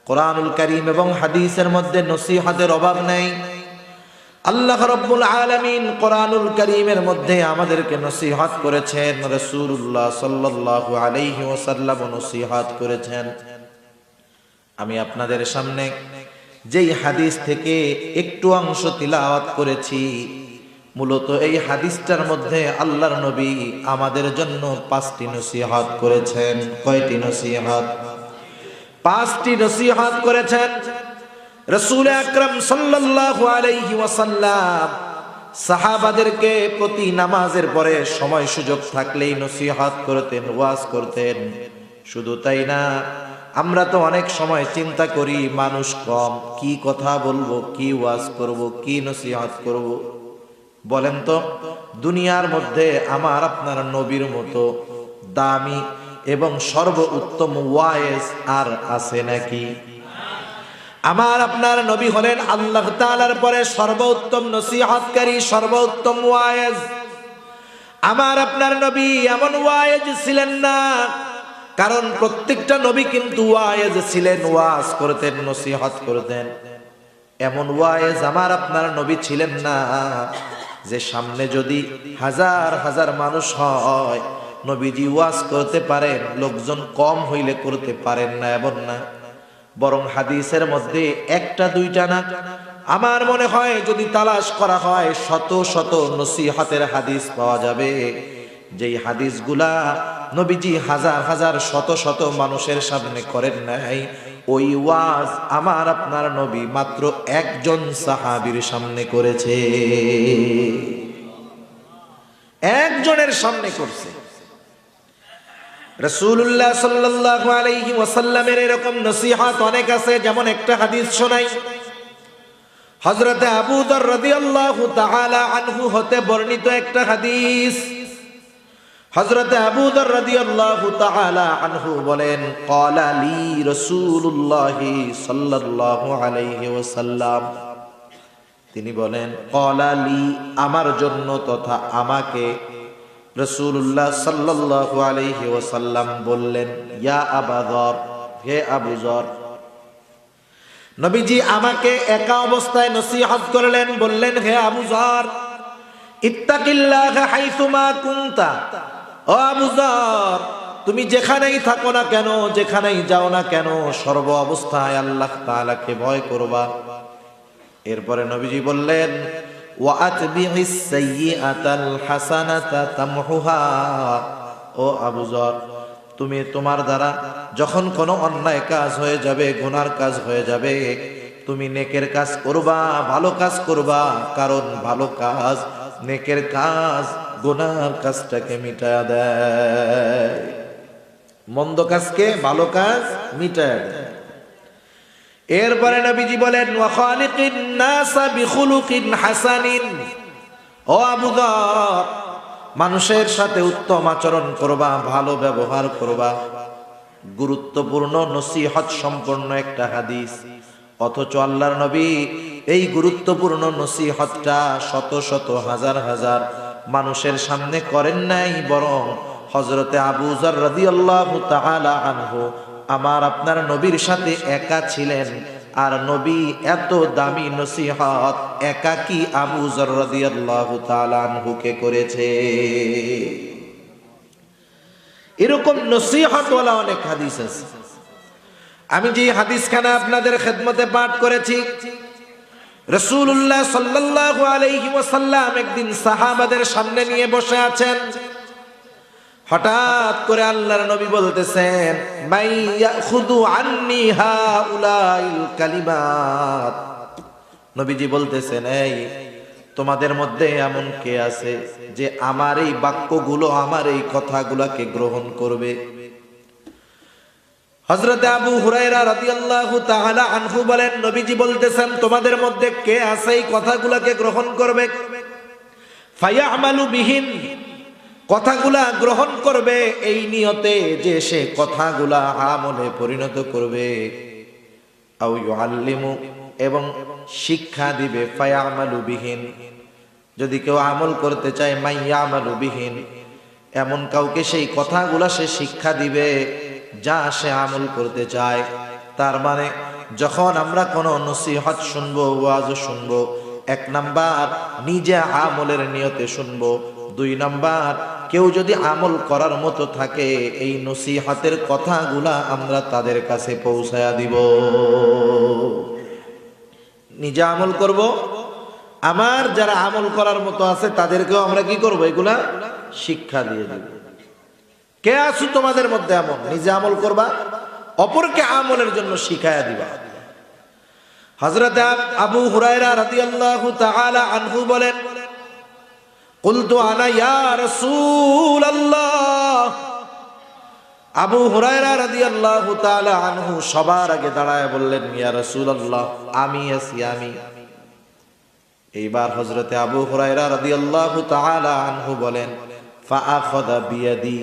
কোরআনুল কারীম এবং হাদিসের মধ্যে নসিহতের অভাব নেই। আল্লাহ রাব্বুল আলামিন কোরআনুল কারীমের মধ্যে আমাদেরকে নসিহত করেছেন, রাসূলুল্লাহ সাল্লাল্লাহু আলাইহি ওয়াসাল্লাম নসিহত করেছেন। আমি আপনাদের সামনে যেই হাদিস থেকে একটু অংশ তিলাওয়াত করেছি, মূলত এই হাদিসটার মধ্যে আল্লাহর নবী আমাদের জন্য 5টি নসিহত করেছেন। কয়টি নসিহত? 5টি নসিহত করেছেন। রাসূল আকরাম সাল্লাল্লাহু আলাইহি ওয়াসাল্লাম সাহাবাদেরকে প্রতি নামাজের পরে সময় সুযোগ থাকলেই নসিহত করতেন, ওয়াজ করতেন। শুধু তাই না, আমরা তো অনেক সময় চিন্তা করি মানুষ কম, কি কথা বলবো, কি ওয়াজ করব, কি নসিহত করব। বলেন তো, দুনিয়ার মধ্যে আমার আপনার নবীর মতো দামি এবং সর্বোত্তম ওয়াইজ আর আছে নাকি? আমার আপনার নবী হলেন আল্লাহ তাআলার পরে সর্বোত্তম নসিহতকারী, সর্বোত্তম ওয়াইজ। আমার আপনার নবী এমন ওয়াইজ ছিলেন না, কারণ প্রত্যেকটা নবী কিন্তু ওয়াইজ ছিলেন, ওয়াজ করতেন, নসিহত করতেন। এমন ওয়াইজ আমার আপনার নবী ছিলেন না যে সামনে যদি হাজার হাজার মানুষ হয় নবীজি ওয়াজ করতে পারেন, লোকজন কম হইলে করতে পারেন না, এমন না। বরং হাদিসের মধ্যে একটা দুইটা না, আমার মনে হয় যদি তালাশ করা হয় শত শত নসিহতের হাদিস পাওয়া যাবে, যেই হাদিসগুলা নবীজি হাজার হাজার শত শত মানুষের সামনে করেন নাই। ওই ওয়াজ আমার আপনার নবী মাত্র একজন সাহাবীর সামনে করেছে, একজনের সামনে করছে। রাসূলুল্লাহ সাল্লাল্লাহু আলাইহি ওয়াসাল্লামের এরকম নসিহত অনেক আছে। যেমন একটা হাদিস শোনাই, হযরত আবু যর রাদিয়াল্লাহু তাআলা আনহু হতে বর্ণিত একটা হাদিস। হযরত আবু যর রাদিয়াল্লাহু তাআলা আনহু বলেন, ক্বালা লি রাসূলুল্লাহ সাল্লাল্লাহু আলাইহি ওয়াসাল্লাম, তিনি বলেন ক্বালা লি, আমার জন্য তথা আমাকে রাসূলুল্লাহ সাল্লাল্লাহু আলাইহি ওয়াসাল্লাম বললেন, ইয়া আবা যর, হে আবু যর। নবীজি আমাকে একা অবস্থায় নসিহত করলেন, বললেন, হে আবু যর, ইত্তাকিল্লাহ হাইসুমা কুনতা। ও আবু যর, তুমি যেখানেই থাকো না কেন, যেখানেই যাও না কেন, সর্ব অবস্থায় আল্লাহ তাআলাকে ভয় করবা। এরপরে নবীজি বললেন, ওয়া আতবিহিস সাইয়্যাতাল হাসানাতা তামহুহা। ও আবু যর, তুমি তোমার দ্বারা যখন কোনো অন্যায় কাজ হয়ে যাবে, গুনার কাজ হয়ে যাবে, তুমি নেকের কাজ করবা, ভালো কাজ করবা, কারণ ভালো কাজ, নেকের কাজ গুনার কাজটাকে মিটায়া দেয়, মন্দ কাজকে ভালো কাজ মিটায়া দেয়। এরপরে নবীজি বলেন, ওয়া খালিকিন নাসা বিখুলুকিন হাসানিন। ও আবু যর, মানুষের সাথে উত্তম আচরণ করবা, ভালো ব্যবহার করবা। গুরুত্বপূর্ণ নসিহত সম্পন্ন একটা হাদিস, অথচ আল্লাহর নবী এই গুরুত্বপূর্ণ নসিহতটা শত শত হাজার হাজার মানুষের সামনে করেন নাই, বরং হযরতে আবু যর রাদিয়াল্লাহু তাআলা আনহু আমার আপনার নবীর সাথে একা ছিলেন। আর নবী এত দামি নসিহত একাকী আবু যর রাদিয়াল্লাহু তাআলা আনহুকে করেছে। এরকম নসিহতওয়ালা অনেক হাদিস আছে। আমি যে হাদিসখানা আপনাদের খেদমতে পাঠ করেছি, রাসূলুল্লাহ সাল্লাল্লাহু আলাইহি ওয়াসাল্লাম একদিন সাহাবাদের সামনে নিয়ে বসে আছেন। হঠাৎ করে আল্লাহর নবী বলতেছেন, মাই ইয়াখুদু আন্নি হাউলাইল কালিমাত। নবীজি বলতেছেন, এই তোমাদের মধ্যে এমন কে আছে যে আমার এই বাক্যগুলো, আমার এই কথাগুলোকে গ্রহণ করবে? হযরত আবু হুরায়রা রাদিয়াল্লাহু তাআলা আনহু বলেন, নবীজি বলতেছেন, তোমাদের মধ্যে কে আছে এই কথাগুলোকে গ্রহণ করবে? ফায়ামালু বিহিন, কথাগুলা গ্রহণ করবে এই নিয়তে যে সে কথাগুলা আমলে পরিণত করবে। আও ইউআল্লিমু, এবং শিক্ষা দিবে। ফায়ামালু বিহিন, যদি কেউ আমল করতে চায়, মাইয়ামালু বিহিন, এমন কাউকে সেই কথাগুলা সে শিক্ষা দিবে যা সে আমল করতে চায়। তার মানে যখন আমরা কোনো নসিহত শুনবো, ওয়াজ শুনবো, 1 নাম্বার নিজে আমলের নিয়তে শুনবো, 2 নাম্বার কেউ যদি আমল করার মতো থাকে এই নসিহতের কথাগুলা আমরা তাদের কাছে পৌঁছায়া দিব। নিজে আমল করব, আমার যারা আমল করার মতো আছে তাদেরকেও আমরা কি করব, এগুলা শিক্ষা দিয়ে দিব। কে আছো তোমাদের মধ্যে এমন নিজে আমল করবা, অপরকে আমলের জন্য শিখায়া দিবা? হযরত আবু হুরায়রা রাদিয়াল্লাহু তাআলা আনহু বলেন, কুলতু আনা ইয়া রাসূলুল্লাহ। আবু হুরায়রা রাদিয়াল্লাহু তাআলা আনহু সবার আগে দাঁড়ায় বললেন, ইয়া রাসূলুল্লাহ, আমি আছি, আমি। এইবার হযরতে আবু হুরায়রা রাদিয়াল্লাহু তাআলা আনহু বলেন, ফাআখাযা বিয়াদি,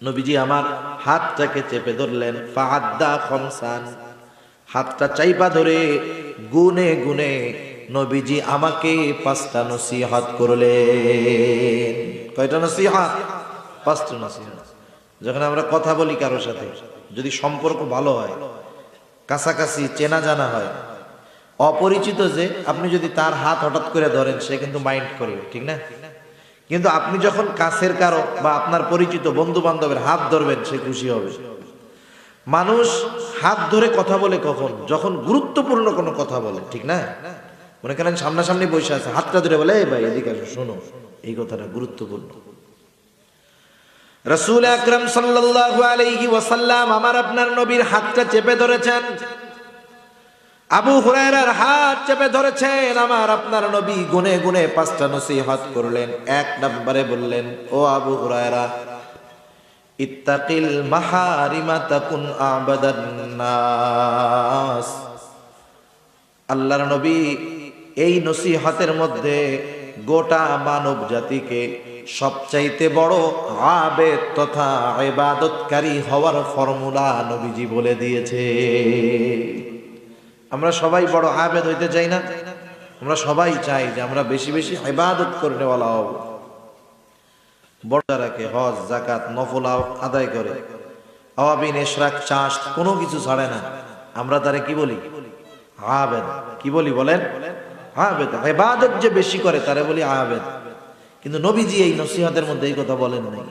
নবীজি আমার হাতটাকে চেপে ধরলেন, ফাআদ্দা খামসান, হাতটা চাইপা ধরে গুনে গুনে নবীজি আমাকে 5টা নসিহত করলেন। কয়টা নসিহত? 5টা নসিহত। যখন আমরা কথা বলি কারোর সাথে, যদি সম্পর্ক ভালো হয়, কাছাকাছি চেনা জানা হয়, অপরিচিত যে আপনি যদি তার হাত হঠাৎ করে ধরেন সে কিন্তু মাইন্ড করবে, ঠিক না? কিন্তু আপনি যখন কাছের কারো বা আপনার পরিচিত বন্ধু বান্ধবের হাত ধরবেন সে খুশি হবে। মানুষ হাত ধরে কথা বলে কখন? যখন গুরুত্বপূর্ণ কোনো কথা বলে, ঠিক না? মনে করেন সামনাসামনি বসে আছে, হাতটা ধরে বলে, এই ভাই এদিকে আসো, শোনো, এই কথাটা গুরুত্বপূর্ণ। রাসূল আকরাম সাল্লাল্লাহু আলাইহি ওয়াসাল্লাম আমার আপনার নবীর হাতটা চেপে ধরেছেন, আবু হুরায়রার হাত চেপে ধরেছেন। আমার আপনার নবী গুনে গুনে 5টা নসিহত করলেন। 1 নম্বরে বললেন, ও আবু হুরায়রা, ইত্তাকিল মাহারিমা তাকুন আবাদান নাস। আল্লাহর নবী এই নসিহতের মধ্যে গোটা মানব জাতিকে সবচাইতে বড় আবেদ তথা ইবাদতকারী হওয়ার ফর্মুলা নবীজি বলে দিয়েছে। আমরা সবাই বড় আবেদ হইতে চাই না? আমরা সবাই চাই যে আমরা বেশি বেশি ইবাদত করনেওয়ালা হব। বড় রাখে, হজ যাকাত নফল আদায় করে, আওয়াবিন ইশরাক চাষ কোনো কিছু ছাড়ে না, আমরা তারে কি বলি? আবেদ। কি বলি বলেন? আবেদ। ইবাদত যে বেশি করে তারে বলি আবেদ। কিন্তু নবীজি এই নসিহতের মধ্যে এই কথা বলেন নাই।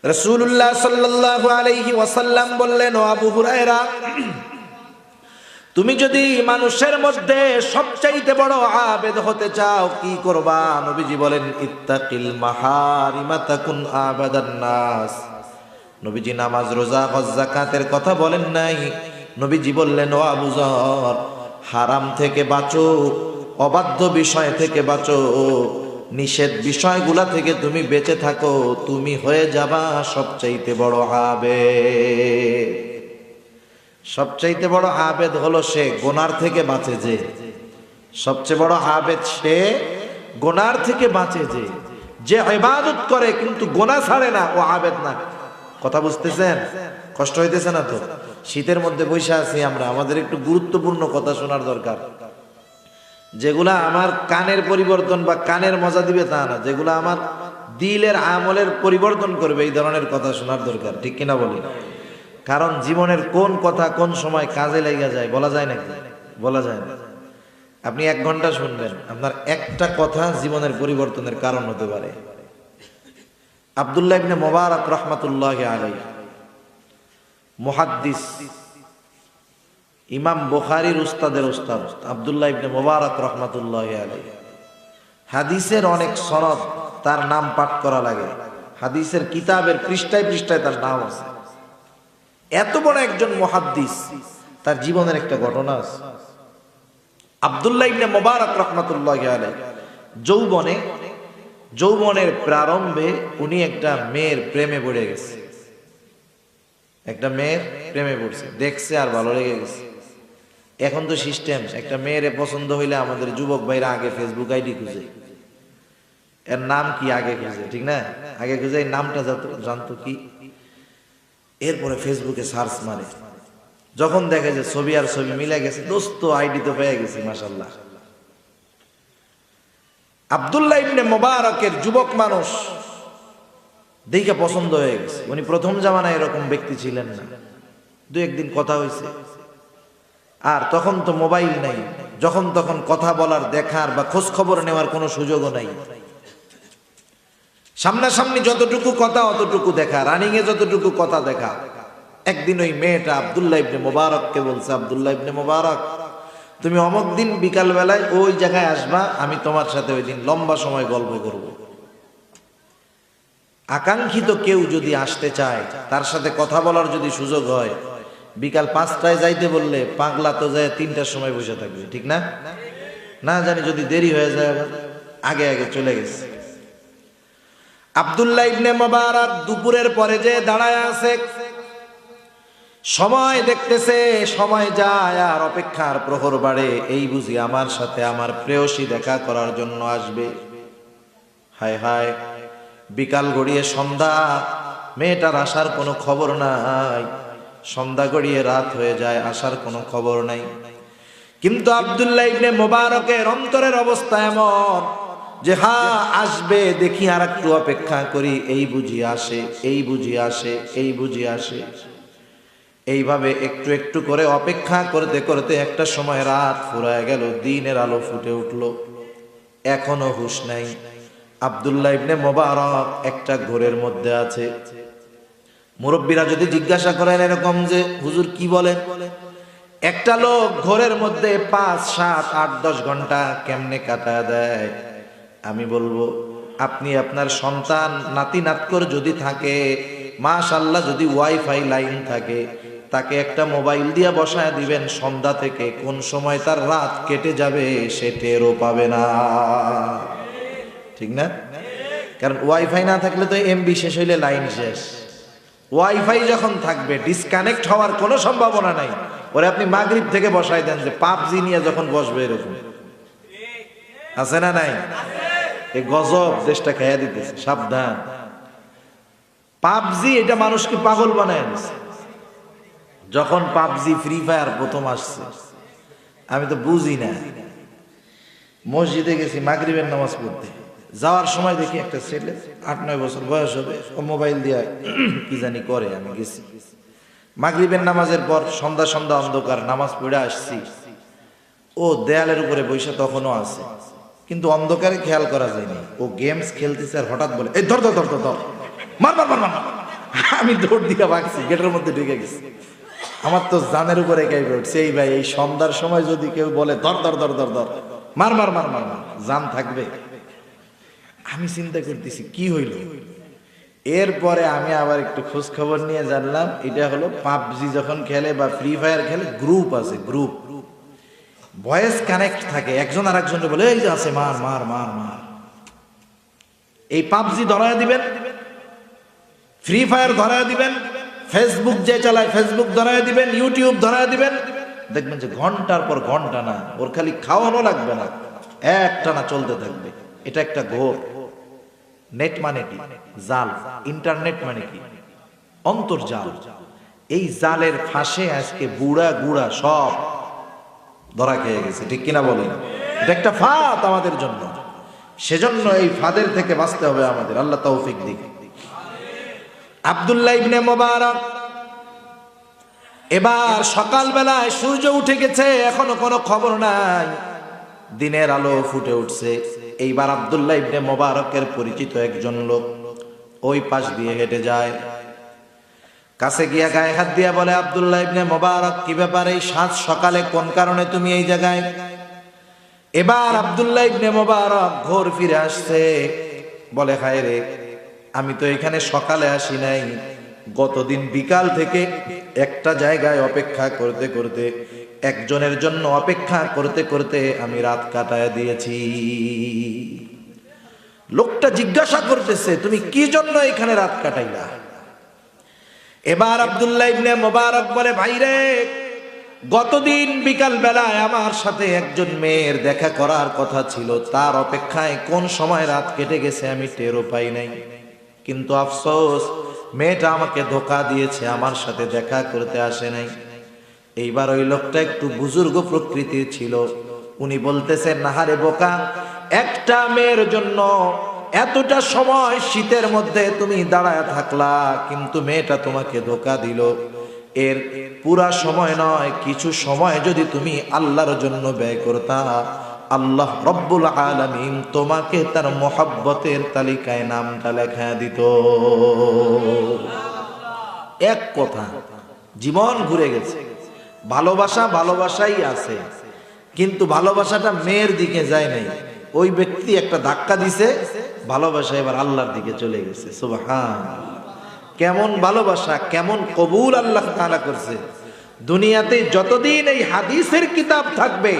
রাসূলুল্লাহ সাল্লাল্লাহু আলাইহি ওয়াসাল্লাম বললেন, ও আবু হুরায়রা, তুমি যদি মানুষের মধ্যে সবচাইতে বড় আবেদ হতে চাও কি করবা? নবীজি বলেন, ইত্তাকিল মাহারিমা তাকুন আবাদান নাস। নবীজি নামাজ রোজা হজ যাকাতের কথা বলেন নাই। নবীজি বললেন, ও আবু যর, হারাম থেকে বাঁচো, অবাধ্য বিষয় থেকে বাঁচো, নিষেধ বিষয়গুলা থেকে তুমি বেঁচে থাকো, তুমি হয়ে যাবা সবচাইতে বড় আবেদ। সবচাইতে বড় আবেদ হলো সে গুনার থেকে বাঁচে যে। সবচেয়ে বড় আবেদ সে গুনার থেকে বাঁচে যে ইবাদত করে কিন্তু গুনাহ ছাড়ে না, ও আবেদ না। কথা বুঝতেছেন? কষ্ট হইতেছে না তো? শীতের মধ্যে বসে আছি আমরা, আমাদের একটু গুরুত্বপূর্ণ কথা শোনার দরকার। যেগুলা আমার কানের পরিবর্তন বা কানের মজা দিবে তা না, যেগুলা আমার দিলের আমলের পরিবর্তন করবে, এই ধরনের কথা শোনার দরকার, ঠিক কিনা বলি? কারণ জীবনের কোন কথা কোন সময় কাজে লেগে যায় বলা যায় নাকি? বলা যায় না। আপনি 1 ঘন্টা শুনবেন, আপনার একটা কথা জীবনের পরিবর্তনের কারণ হতে পারে। আব্দুল্লাহ ইবনে মুবারক রাহমাতুল্লাহি আলাইহি, মুহাদ্দিস, ইমাম বুখারীর উস্তাদের উস্তাদ আব্দুল্লাহ ইবনে মুবারক রাহমাতুল্লাহি আলাইহি, হাদিসের অনেক সনদ তার নাম পাঠ করা লাগে। হাদিসের কিতাবের পৃষ্ঠায় পৃষ্ঠায় তার নাম আছে। এত বড় একজন মুহাদ্দিস, তার জীবনের একটা ঘটনা আছে। আব্দুল্লাহ ইবনে মুবারক রাহমাতুল্লাহি আলাইহি যৌবনের প্রারম্ভে উনি একটা মেয়ের প্রেমে পড়ে গেছে। একটা মেয়ের প্রেমে পড়ছে, দেখছে আর ভালো লেগে গেছে। এখন তো সিস্টেম, একটা মেয়ের পছন্দ হইলে আমাদের যুবক ভাইরা আগে ফেসবুক আইডি খুঁজে, এর নাম কি আগে খুঁজে, ঠিক না? আগে খুঁজে এই নামটা জানতো কি, এরপরে ফেসবুকে সার্চ মারে, যখন দেখে যে ছবি আর ছবি মিলে গেছে, দোস্ত আইডি তো পেয়ে গেছি, মাশাআল্লাহ। আব্দুল্লাহ ইবনে মুবারকের যুবক মানুষ দেখে পছন্দ হয়ে গেছে। উনি প্রথম জামানায় এরকম ব্যক্তি ছিলেন না, 2-1 দিন কথা হয়েছে, আর তখন তো মোবাইল নাই, যখন তখন কথা বলার, দেখার বা খোঁজ খবর নেওয়ার কোনো সুযোগও নাই। সামনাসামনি যতটুকু কথা অতটুকু দেখা, রানিং এ যতটুকু কথা দেখা। একদিন ওই মেয়েটা আব্দুল্লাহ ইবনে মুবারককে বলছে, আব্দুল্লাহ ইবনে মুবারক, তুমি অমুক দিন বিকাল বেলায় ওই জায়গায় আসবা, আমি তোমার সাথে ওই দিন লম্বা সময় গল্প করব। আকাঙ্ক্ষিত কেউ যদি আসতে চায়, তার সাথে কথা বলার যদি সুযোগ হয়, বিকাল 5টায় যাইতে বললে পাগলা তো যায় 3টার সময় বসে থাকবে, ঠিক না? না জানি যদি দেরি হয়ে যায়, আগে আগে চলে গেছে। আব্দুল্লাহ ইবনে মুবারক দুপুরের পরে যে দাঁড়ায় আছে, সময় দেখতেছে, সময় যায় আর অপেক্ষার প্রহর বাড়ে, এই বুঝি আমার সাথে আমার প্রেয়সী দেখা করার জন্য আসবে। হায় হায়, বিকাল গড়িয়ে সন্ধ্যা, মেয়েটার আসার কোনো খবর নাই। সন্ধ্যা গড়িয়ে রাত হয়ে যায়, আসার কোনো খবর নাই। কিন্তু আব্দুল্লাহ ইবনে মুবারকের অন্তরের অবস্থা এমন যে হ্যাঁ আসবে, দেখি আর একটু অপেক্ষা করি, এই বুঝি আসে, এই বুঝি আসে, এই বুঝি আসে। এইভাবে একটু একটু করে অপেক্ষা করতে করতে একটা সময় রাত ফুরায় গেল, দিনের আলো ফুটে উঠলো। এখনো হুঁশ নাই। আব্দুল্লাহ ইবনে মুবারক একটা ঘোরের মধ্যে আছে। মুরব্বীরা যদি জিজ্ঞাসা করেন এরকম যে হুজুর কি বলেন, একটা লোক ঘোরের মধ্যে 5, 7, 8, 10 ঘন্টা কেমনে কাটায় দেয়, আমি বলবো আপনি আপনার সন্তান নাতি নাতকর যদি থাকে, মাশাআল্লাহ যদি ওয়াইফাই লাইন থাকে, তাকে একটা মোবাইল দিয়া বসায় দিবেন, সন্ধ্যা থেকে কোন সময় তার রাত কেটে যাবে সে টেরও পাবে না, ঠিক না? কারণ ওয়াইফাই না থাকলে তো এমবি শেষ হইলে লাইন শেষ। ওয়াইফাই যখন থাকবে ডিসকানেক্ট হওয়ার কোনো সম্ভাবনা নাই। ওরে আপনি মাগরিব থেকে বসাই দেন, যে পাবজি নিয়ে যখন বসবে, এরকম আছে না নাই? এই গজব দেশটা খেয়া দিতেছে, সাবধান। পাবজি এটা মানুষকে পাগল বানায় দিচ্ছে। যখন পাবজি ফ্রি ফায়ার প্রথম আসছে, আমি তো বুঝি না, মসজিদে গেছি মাগরিবের নামাজ পড়তে, যাওয়ার সময় দেখি একটা ছেলে 8-9 বছর বয়স হবে, ও মোবাইল দিয়ে কি জানি করে। আমি গেছি মাগরিবের নামাজের পর, সন্ধ্যা সন্ধ্যা অন্ধকার, নামাজ পড়ে আসছি, ও দেয়ালের উপরে বসে তখনও আছে, কিন্তু অন্ধকারে খেয়াল করা যায়নি। ও গেমস খেলতেছে আর হঠাৎ বলে, এই ধর ধর ধর ধর, মার মার মার মার। আমি দৌড় দিয়ে ভাগছি, গেটের মধ্যে ঢুকে গেছি। আমার তো জানের উপরে গাইবে উঠছে। এই ভাই, এই সন্ধ্যার সময় যদি কেউ বলে ধর ধর ধর ধর ধর, মার মার মার মার মার, জান থাকবে? আমি চিন্তা করতেছি কি হইল। এরপরে আমি আবার একটু খোঁজ খবর নিয়ে জানলাম, এটা হলো পাবজি যখন খেলে বা ফ্রি ফায়ার খেলে, গ্রুপ আছে, গ্রুপ, ভয়েস কানেক্ট থাকে, একজন আর একজনের বলে এই যে আছে, মার মার মার মার। এই পাবজি ধরায় দিবেন, ফ্রি ফায়ার ধরায় দিবেন, ফেসবুক যে চালায় ফেসবুক ধরায় দিবেন, ইউটিউব ধরায় দিবেন, দেখবেন যে ঘন্টার পর ঘন্টা না, ওর খালি খাওয়ানো লাগবে না, একটানা চলতে থাকবে। এটা একটা ঘোর। নেট মানে কি? জাল। ইন্টারনেট মানে কি? অন্তর্জাল। এই জালের ফাঁসে আজকে বুড়া গুড়া সব ধরা খেয়ে গেছে, ঠিক কিনা বলেন? এটা একটা ফাঁদ আমাদের জন্য। সেজন্য এই ফাঁদের থেকে বাঁচতে হবে আমাদের। আল্লাহ তৌফিক দিক। আব্দুল্লাহ ইবনে মুবারক, এবার সকাল বেলায় সূর্য উঠে গেছে, এখনো কোনো খবর নাই, দিনের আলো ফুটে উঠছে। এইবার আব্দুল্লাহ ইবনে মুবারকের পরিচিত একজন লোক ওই পাশ দিয়ে হেঁটে যায়, কাছে গিয়া গায়ে হাত দিয়া বলে, আব্দুল্লাহ ইবনে মুবারক, কি ব্যাপার, এই সাত সকালে কোন কারণে তুমি এই জায়গায়? এবার আব্দুল্লাহ ইবনে মুবারক ঘোর ফিরে আসছে, বলে, হায় রে, আমি তো এখানে সকালে আসি নাই, গতদিন বিকাল থেকে একটা জায়গায় অপেক্ষা করতে করতে, একজনের জন্য অপেক্ষা করতে করতে আমি রাত কাটায় দিয়েছি। লোকটা জিজ্ঞাসা করতেছে, তুমি কি জন্য এখানে রাত কাটাইলা? এবার আব্দুল্লাহ ইবনে মুবারক বলে, ভাই রে, গতদিন বিকাল বেলায় আমার সাথে একজন মেয়ের দেখা করার কথা ছিল, তার অপেক্ষায় কোন সময় রাত কেটে গেছে আমি টেরও পাই নাই। কিন্তু আফসোস, মেয়েটা আমাকে ধোঁকা দিয়েছে, আমার সাথে দেখা করতে আসে নাই। এইবার ওই লোকটা একটু বুজুর্গ প্রকৃতির ছিল। উনি বলতেছেন, নাহারে বোকা, একটা মেয়ের জন্য এতটা সময় শীতের মধ্যে তুমি দাঁড়ায় থাকলা, কিন্তু মেয়েটা তোমাকে ধোঁকা দিল। এর পুরা সময় নয়, কিছু সময় যদি তুমি আল্লাহর জন্য ব্যয় করতা, আল্লাহ রব্বুল আলামিন তোমাকে তার মোহাব্বতের তালিকায় নামটা লেখা দিত। এক কথা, জীবন ঘুরে গেছে। ভালোবাসা ভালোবাসাই আছে, কিন্তু ভালোবাসাটা মেয়ের দিকে যায় নাই। ওই ব্যক্তি একটা ধাক্কা দিছে, ভালোবাসা এবার আল্লাহর দিকে চলে গেছে। সুবহানাল্লাহ। কেমন ভালোবাসা, কেমন কবুল আল্লাহ তাআলা করছে। দুনিয়াতে যতদিন এই হাদিসের কিতাব থাকবে,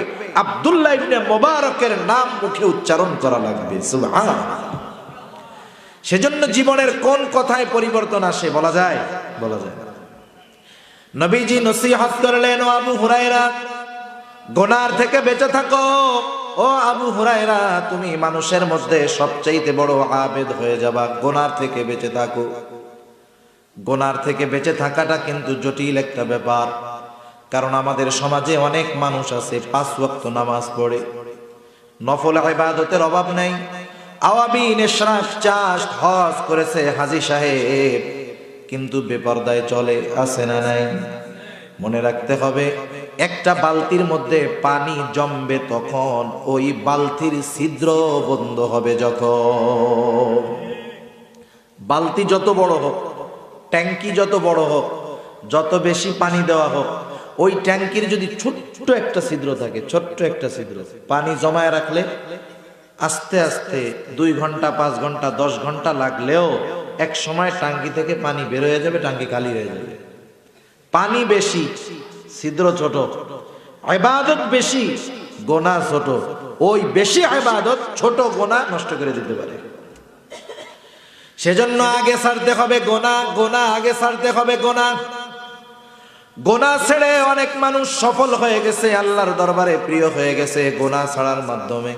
আব্দুল্লাহ ইবনে মুবারকের নাম মুখে উচ্চারণ করা লাগবে। সুবহানাল্লাহ। সেজন্য জীবনের কোন কথায় পরিবর্তন আসে বলা যায়? বলা যায়। নবীজি নসিহত করলেন, ও আবু হুরায়রা, গুনার থেকে বেঁচে থাকো। ও আবু হুরায়রা, তুমি মানুষের মধ্যে সবচাইতে বড় আবেদ হয়ে যাবা, গুনার থেকে বেঁচে থাকো। গুনার থেকে বেঁচে থাকাটা কিন্তু জটিল একটা ব্যাপার, কারণ আমাদের সমাজে অনেক মানুষ আছে 5 ওয়াক্ত নামাজ পড়ে, নফল ইবাদতের অভাব নেই, আওয়াবিন ইশরাক চাষ হজ করেছে হাজী সাহেব, কিন্তু বেপরদায় চলে, আছে না নাই? মনে রাখতে হবে, একটা বালতির মধ্যে পানি জমবে তখন ওই বালতির ছিদ্র বন্ধ হবে যখন। বালতি যত বড় হোক, ট্যাঙ্কি যত বড় হোক, যত বেশি পানি দেওয়া হোক, ওই ট্যাঙ্কির যদি ছোট্ট একটা ছিদ্র থাকে, ছোট্ট একটা ছিদ্র, পানি জমায় রাখলে আস্তে আস্তে 2 ঘন্টা 5 ঘন্টা 10 ঘন্টা লাগলেও এক সময় টাঙ্কি থেকে পানি বের হয়ে যাবে, টাঙ্কি খালি হয়ে যাবে। পানি বেশি, ছিদ্র ছোট, ইবাদত বেশি, গুনাহ ছোট। ওই বেশি ইবাদত ছোট গুনাহ নষ্ট করে দিতে পারে। সেজন্য আগে ছাড়তে হবে গুনাহ, গুনাহ আগে ছাড়তে হবে গুনাহ। গুনাহ ছেড়ে অনেক মানুষ সফল হয়ে গেছে, আল্লাহর দরবারে প্রিয় হয়ে গেছে গুনাহ ছাড়ার মাধ্যমে।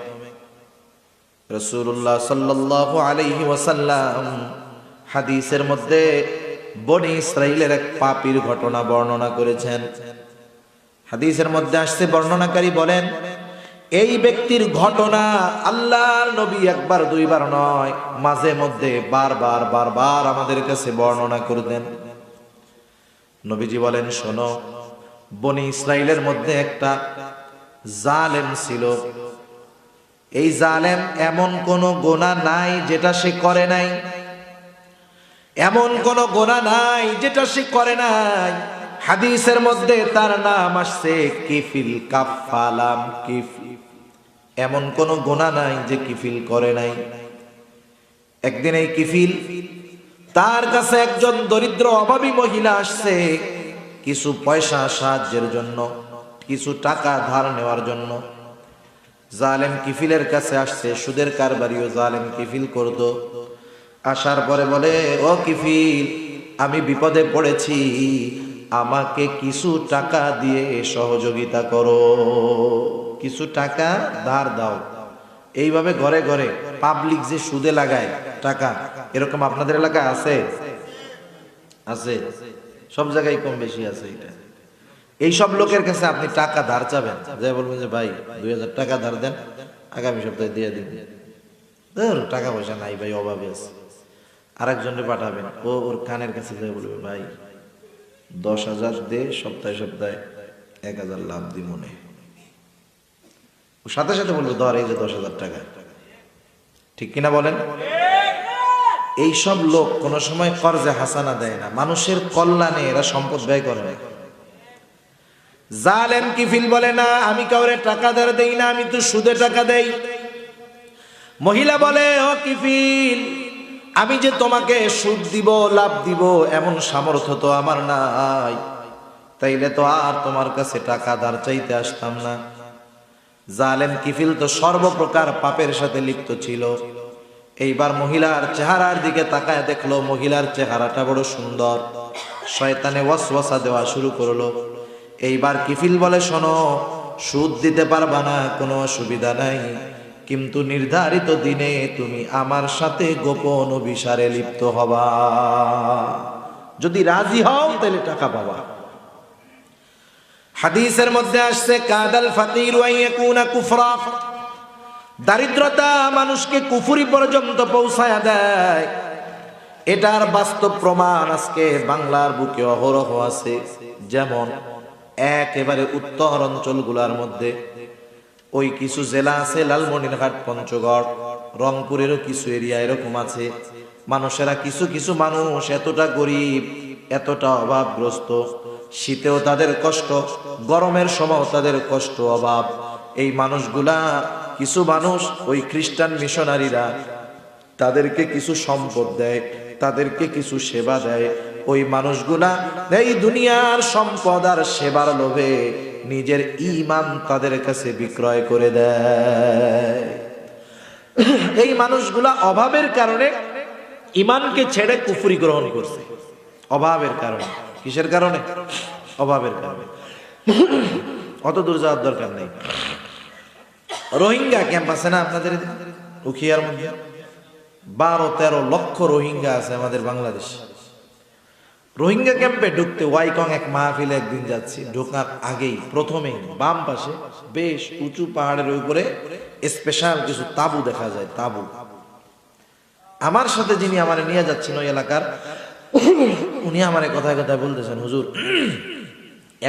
রাসূলুল্লাহ সাল্লাল্লাহু আলাইহি ওয়াসাল্লাম হাদিসের মধ্যে বনি ইসরাইলের এক পাপীর ঘটনা বর্ণনা করেছেন। হাদিসের মধ্যে আসছে, বর্ণনাকারী বলেন, এই ব্যক্তির ঘটনা আল্লাহর নবী একবার দুইবার নয়, মাঝে মধ্যে বারবার বারবার আমাদের কাছে বর্ণনা করতেন। নবীজি বলেন, শোনো, বনি ইসরাইলের মধ্যে একটা জালেম ছিল। এই জালেম এমন কোন গুনাহ নাই যেটা সে করে নাই, এমন কোন গুনাহ নাই যেটা সে করে নাই। হাদিসের মধ্যে তার নাম আসছে কিফিল, কাফালাম কিফিল। এমন কোন গুনাহ নাই যে কিফিল করে নাই। একদিন এই কিফিল, তার কাছে একজন দরিদ্র অভাবী মহিলা আসছে কিছু পয়সা সাহায্যের জন্য, কিছু টাকা ধার নেওয়ার জন্য। জালেম কিফিলের কাছে আসছে, সুদের কারবারিও জালেম কিফিল করত। আসার পরে বলে, ও কিফিল, আমি বিপদে পড়েছি, আমাকে কিছু টাকা দিয়ে সহযোগিতা করো, কিছু টাকা ধার দাও। এইভাবে ঘরে ঘরে পাবলিক যে সুদে লাগায় টাকা, এরকম আপনাদের এলাকায় আছে? আছে, সব জায়গায় কম বেশি আছে। এটা এই সব লোকের কাছে আপনি টাকা ধার চাবেন, যে বলবেন যে ভাই 2000 টাকা ধার দেন, আগামী সপ্তাহে দিয়ে দিন। টাকা পয়সা নাই ভাই, অভাবে আছে। আরেকজনকে পাঠাবেন, ও ওর কানের কাছে যে বলবে, ভাই 10,000 দে, সপ্তাহে সপ্তাহে 1,000 লাভ দি মনে। সাথে সাথে বলবে, ধর এই যে 10,000 টাকা। ঠিক কিনা বলেন? এই সব লোক কোন সময় কর্জে হাসানা দেয় না, মানুষের কল্যাণে এরা সম্পদ ব্যয় করে না। জালেম কিফিল বলে, না, আমি কাউরে টাকা ধার দেই না, আমি তো সুদে টাকা দেই। মহিলা বলে, ও কিফিল, আমি যে তোমাকে সুদ দিব, লাভ দিব, এমন সামর্থ্য তো আমার নাই, তাইলে তো আর তোমার কাছে টাকা ধার চাইতে আসতাম না। জালেম কিফিল তো সর্বপ্রকার পাপের সাথে লিপ্ত ছিল। এইবার মহিলার চেহারার দিকে তাকায় দেখলো, মহিলার চেহারাটা বড় সুন্দর। শয়তানে ওয়াসওয়াসা দেওয়া শুরু করলো। এইবার কিফিল বলে, শোনো, সুদ দিতে পারবা না, কোনো অসুবিধা নাই, কিন্তু নির্ধারিত দিনে তুমি আমার সাথে গোপন অভিসারে লিপ্ত হবা। যদি রাজি হও তাহলে টাকা পাবা। হাদিসের মধ্যে আসছে, কাদাল ফাকির ওয়া ইয়াকুনা কুফরা, দারিদ্রতা মানুষকে কুফরি পর্যন্ত পৌঁছায়া দেয়। এটার বাস্তব প্রমাণ আজকে বাংলার বুকে অহরহ আছে। যেমন একেবারে উত্তর অঞ্চলগুলোর মধ্যে ওই কিছু জেলা আছে, লালমনিরহাট, পঞ্চগড়, রংপুরেরও কিছু এরিয়া এরকম আছে। মানুষেরা কিছু কিছু মানুষ এতটা গরিব, এতটা অভাবগ্রস্ত, শীতেও তাদের কষ্ট, গরমের সময়ও তাদের কষ্ট, অভাব। এই মানুষগুলা, কিছু মানুষ, ওই খ্রিস্টান মিশনারিরা তাদেরকে কিছু সম্পদ দেয়, তাদেরকে কিছু সেবা দেয়। ওই মানুষগুলা এই দুনিয়ার সম্পদ আর সেবার লোভে নিজের ঈমান তাদের কাছে বিক্রয় করে দেয়। এই মানুষগুলা অভাবের কারণে ঈমানকে ছেড়ে কুফরি গ্রহণ করছে, অভাবের কারণে। কিসের কারণে? অভাবের কারণে। অত দূর যাওয়ার দরকার নেই। রোহিঙ্গা ক্যাম্প আছে না আপনাদের উখিয়ার মধ্যে? 12-13 লক্ষ রোহিঙ্গা আছে আমাদের বাংলাদেশ। রোহিঙ্গা ক্যাম্পে ঢুকতে ওয়াইকং এক মাহফিলে একদিন যাচ্ছি, ঢোকার আগেই প্রথমেই বাম পাশে বেশ উঁচু পাহাড়ের উপরে স্পেশাল কিছু তাবু দেখা যায়, তাবু। আমার সাথে যিনি আমার নিয়ে যাচ্ছেন ওই এলাকার, উনি আমার কথায় কথায় বলতেছেন, হুজুর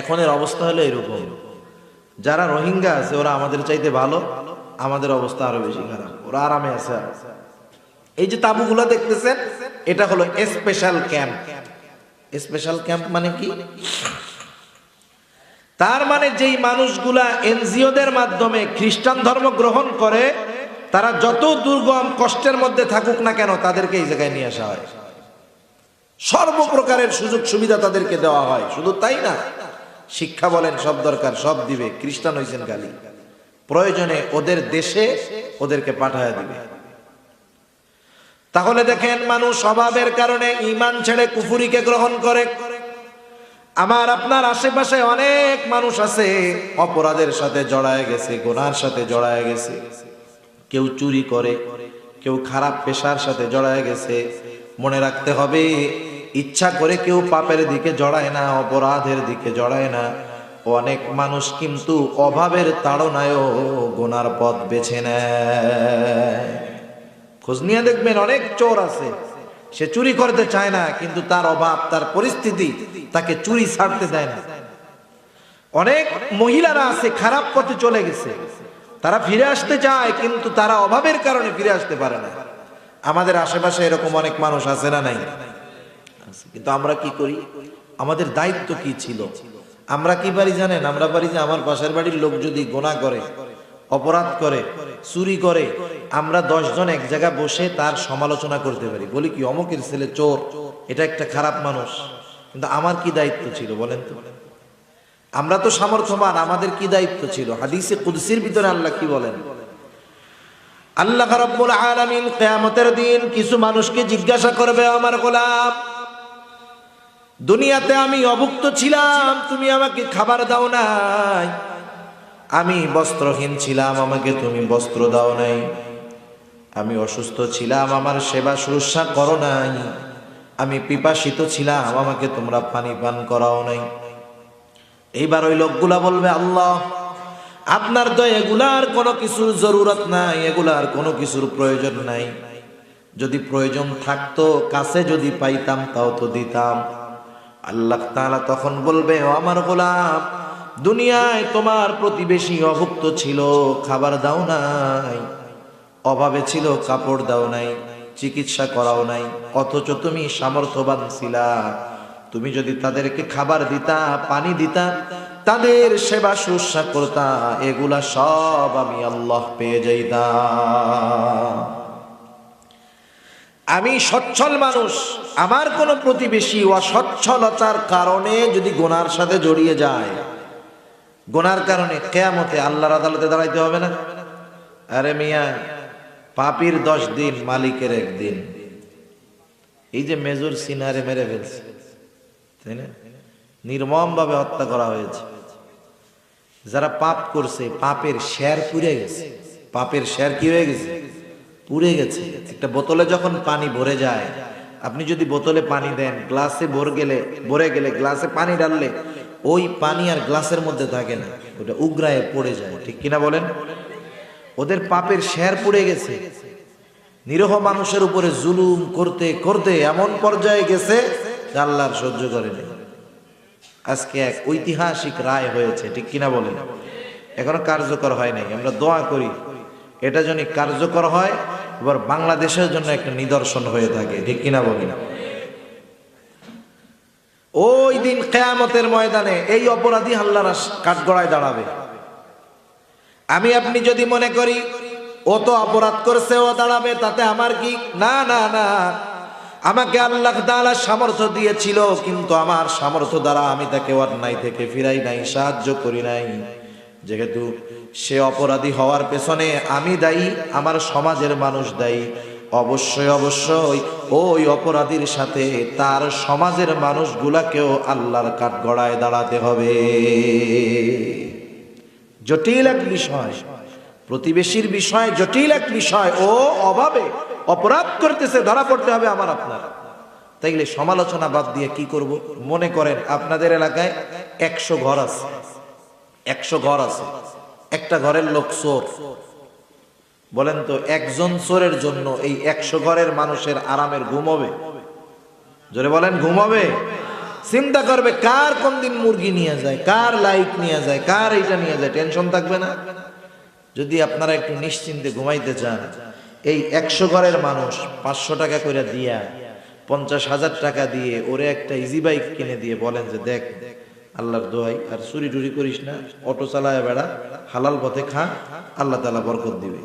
এখনের অবস্থা হলো এরকম, যারা রোহিঙ্গা আছে ওরা আমাদের চাইতে ভালো, আমাদের অবস্থা আরো বেশি খারাপ, ওরা আরামে আছে। এই যে তাবুগুলা দেখতেছেন, এটা হলো স্পেশাল ক্যাম্প। স্পেশাল ক্যাম্প মানে কি? তার মানে যেই মানুষগুলা এনজিওদের মাধ্যমে খ্রিস্টান ধর্ম গ্রহণ করে, তারা যত দুর্গম কষ্টের মধ্যে থাকুক না কেন, তাদেরকে এই জায়গায় নিয়ে আসা হয়। সর্বপ্রকারের সুযোগ সুবিধা তাদেরকে দেওয়া হয়। শুধু তাই না, শিক্ষা বলেন সব দরকার, সব দিবে। খ্রিস্টান হয়েছেন খালি, প্রয়োজনে ওদের দেশে ওদেরকে পাঠায় দিবে। তাহলে দেখেন, মানুষ অভাবের কারণে ঈমান ছেড়ে কুফরিকে গ্রহণ করে। আমার আপনার আশেপাশে অনেক মানুষ আছে অপরাধের সাথে জড়ায় গেছে, গুনার সাথে জড়ায় গেছে। কেউ চুরি করে, কেউ খারাপ পেশার সাথে জড়ায় গেছে। মনে রাখতে হবে, ইচ্ছা করে কেউ পাপের দিকে জড়ায় না, অপরাধের দিকে জড়ায় না। অনেক মানুষ কিন্তু অভাবের তাড়নায়ও গুনার পথ বেছে নেয়। খোঁজ নিয়ে দেখবেন, অনেক চোর আছে, সে চুরি করতে চায় না, কিন্তু তার অভাব, তার পরিস্থিতি তাকে চুরি ছাড়তে দেয় না। অনেক মহিলারা আছে খারাপ পথে চলে গেছে, তারা ফিরে আসতে চায়, কিন্তু তারা অভাবের কারণে ফিরে আসতে পারে না। আমাদের আশেপাশে এরকম অনেক মানুষ আছে না নাই? কিন্তু আমরা কি করি? আমাদের দায়িত্ব কি ছিল? আমরা কি পারি জানেন? আমরা পারি যে আমার পাশের বাড়ির লোক যদি গুনাহ করে, অপরাধ করে, চুরি করে, আমরা 10 জন এক জায়গা বসে তার সমালোচনা করতে পারি। বলি কি, অমুকের ছেলে চোর, এটা একটা খারাপ মানুষ। কিন্তু আমার কি দায়িত্ব ছিল বলেন তো? আমরা তো সামর্থ্যবান, আমাদের কি দায়িত্ব ছিল? হাদিসে কুদসির ভিতরে আল্লাহ কি বলেন? আল্লাহ রাব্বুল আলামিন কিয়ামতের দিন কিছু মানুষকে জিজ্ঞাসা করবে, আমার গোলাম, দুনিয়াতে আমি অভুক্ত ছিলাম, তুমি আমাকে খাবার দাও নাই। আমি বস্ত্রহীন ছিলাম, আমাকে তুমি বস্ত্র দাও নাই। আমি অসুস্থ ছিলাম, আমার সেবা শুশ্রূষা করো নাই। আমি পিপাসিত ছিলাম, আমাকে তোমরা পানি পান করাও নাই। এইবার ওই লোকগুলা বলবে, আল্লাহ, আপনার তো এগুলার কোনো কিছুর জরুরত নাই, এগুলার কোনো কিছুর প্রয়োজন নাই। যদি প্রয়োজন থাকতো, কাছে যদি পাইতাম, তাও তো দিতাম। আল্লাহ তাআলা তখন বলবে, ও আমার গোলাম, দুনিয়ায় তোমার প্রতিবেশী অভুক্ত ছিল, খাবার দাও নাই, অভাবে ছিল, কাপড় দাও নাই, চিকিৎসা করাও নাই, অথচ তুমি সামর্থ্যবান ছিলা। তুমি যদি তাদেরকে খাবার দিতা, পানি দিতা, তাদের সেবা শুশ্রূষা করতা, এগুলা সব আমি আল্লাহ পেয়ে যাইতাম। আমি সচ্ছল মানুষ, আমার কোনো প্রতিবেশী অসচ্ছলতার কারণে যদি গুনার সাথে জড়িয়ে যায়, গুনার কারণে কিয়ামতে আল্লাহর আদালতে দাঁড়াইতে হবে না? আরে মিয়া, পাপীর 10 দিন, মালিকের 1 দিন। এই যে মেজর সিনারে মেরে ফেলছে, তাই না? নির্মম ভাবে হত্যা করা হয়েছে। যারা পাপ করছে, পাপের শের পুড়ে গেছে। পাপের শের কি হয়ে গেছে? পুড়ে গেছে। একটা বোতলে যখন পানি ভরে যায়, আপনি যদি বোতলে পানি দেন, গ্লাসে ভরে গেলে গ্লাসে পানি ডাললে ওই পানি আর গ্লাসের মধ্যে থাকে না, ওটা উগরায়ে পড়ে যায়, ঠিক কিনা বলেন? ওদের পাপের শের পুড়ে গেছে। নিরীহ মানুষের উপরে জুলুম করতে করতে এমন পর্যায়ে গেছে, আল্লাহর সহ্য করেনি। আজকে এক ঐতিহাসিক রায় হয়েছে, ঠিক কিনা বলেন? এখনো কার্যকর হয় নাই। আমরা দোয়া করি এটা যেন কার্যকর হয়, এবার বাংলাদেশের জন্য একটা নিদর্শন হয়ে থাকে, ঠিক কিনা বলেন? ওই দিন কিয়ামতের ময়দানে এই অপরাধী আল্লাহর কাঠগড়ায় দাঁড়াবে। আমি আপনি যদি মনে করি ও তো অপরাধ করছে, ও দাঁড়াবে, তাতে আমার কি? না না না, আমাকে আল্লাহ তাআলা সামর্থ্য দিয়েছিল, কিন্তু আমার সামর্থ্য দ্বারা আমি তাকে অন্যায় থেকে ফিরাই নাই, সাহায্য করি নাই। যেহেতু সে অপরাধী হওয়ার পেছনে আমি দায়ী, আমার সমাজের মানুষ দায়ী, অবশ্যই অবশ্যই ওই অপরাধীর সাথে তার সমাজের মানুষগুলাকেও আল্লাহর কাঠগড়ায় দাঁড়াতে হবে। জটিল এক বিষয়, প্রতিবেশীর বিষয় জটিল এক বিষয়। ও অভাবে অপরাধ করতেছে, ধরা পড়তে হবে আমার আপনার। তাইলে সমালোচনা বাদ দিয়ে কি করব? মনে করেন আপনাদের এলাকায় 100 ঘর আছে, 100 ঘর আছে, একটা ঘরের লোক চোর। বলেন তো একজন চোরের জন্য এই 100 ঘরের মানুষের আরামের ঘুম হবে? জোরে বলেন, ঘুম হবে? চিন্তা করবে কার কোন দিন মুরগি নিয়ে যায়, কার লাইট নিয়ে যায়, কার এইটা নিয়ে যায়, টেনশন থাকবে না? যদি আপনারা একটু নিশ্চিন্তে ঘুমাইতে চান, এই 100 ঘরের মানুষ 500 টাকা করে দিয়া 50,000 টাকা দিয়ে ওরে একটা ইজি বাইক কিনে দিয়ে বলেন যে দেখ আল্লাহর দোহাই আর চুরি টুরি করিস না, অটো চালায় বেড়া, হালাল পথে খা, আল্লাহ তাআলা বরকত দিবে।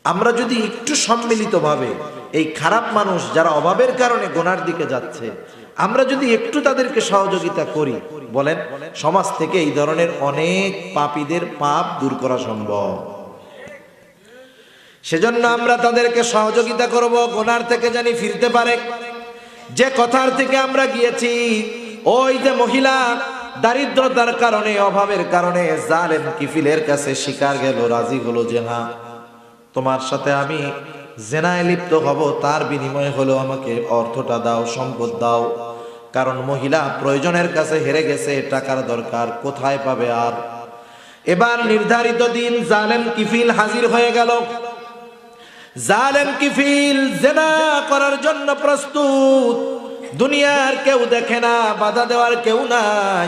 আমরা যদি একটু সম্মিলিতভাবে এই খারাপ মানুষ যারা অভাবের কারণে গুনার দিকে যাচ্ছে, আমরা যদি একটু তাদেরকে সহযোগিতা করি, বলেন সমাজ থেকে এই ধরনের অনেক পাপীদের পাপ দূর করা সম্ভব। সেজন্য আমরা তাদেরকে সহযোগিতা করব, গুনার থেকে জানি ফিরতে পারে। যে কথার থেকে আমরা গিয়েছি, ওই যে মহিলা দারিদ্রতার কারণে, অভাবের কারণে জালেম কিফিলের কাছে স্বীকার গেল, রাজি হলো যে না, তোমার সাথে আমি জেনায় লিপ্ত হব, তার বিনিময়ে হলো আমাকে অর্থটা দাও, সম্পদ দাও। কারণ মহিলা প্রয়োজনের কাছে হেরে গেছে, টাকার দরকার, কোথায় পাবে আর? এবার নির্ধারিত দিন জালেম কিফিল হাজির হয়ে গেল। জালেম কিফিল জেনা করার জন্য প্রস্তুত। দুনিয়ার কেউ দেখে না, বাধা দেওয়ার কেউ নাই।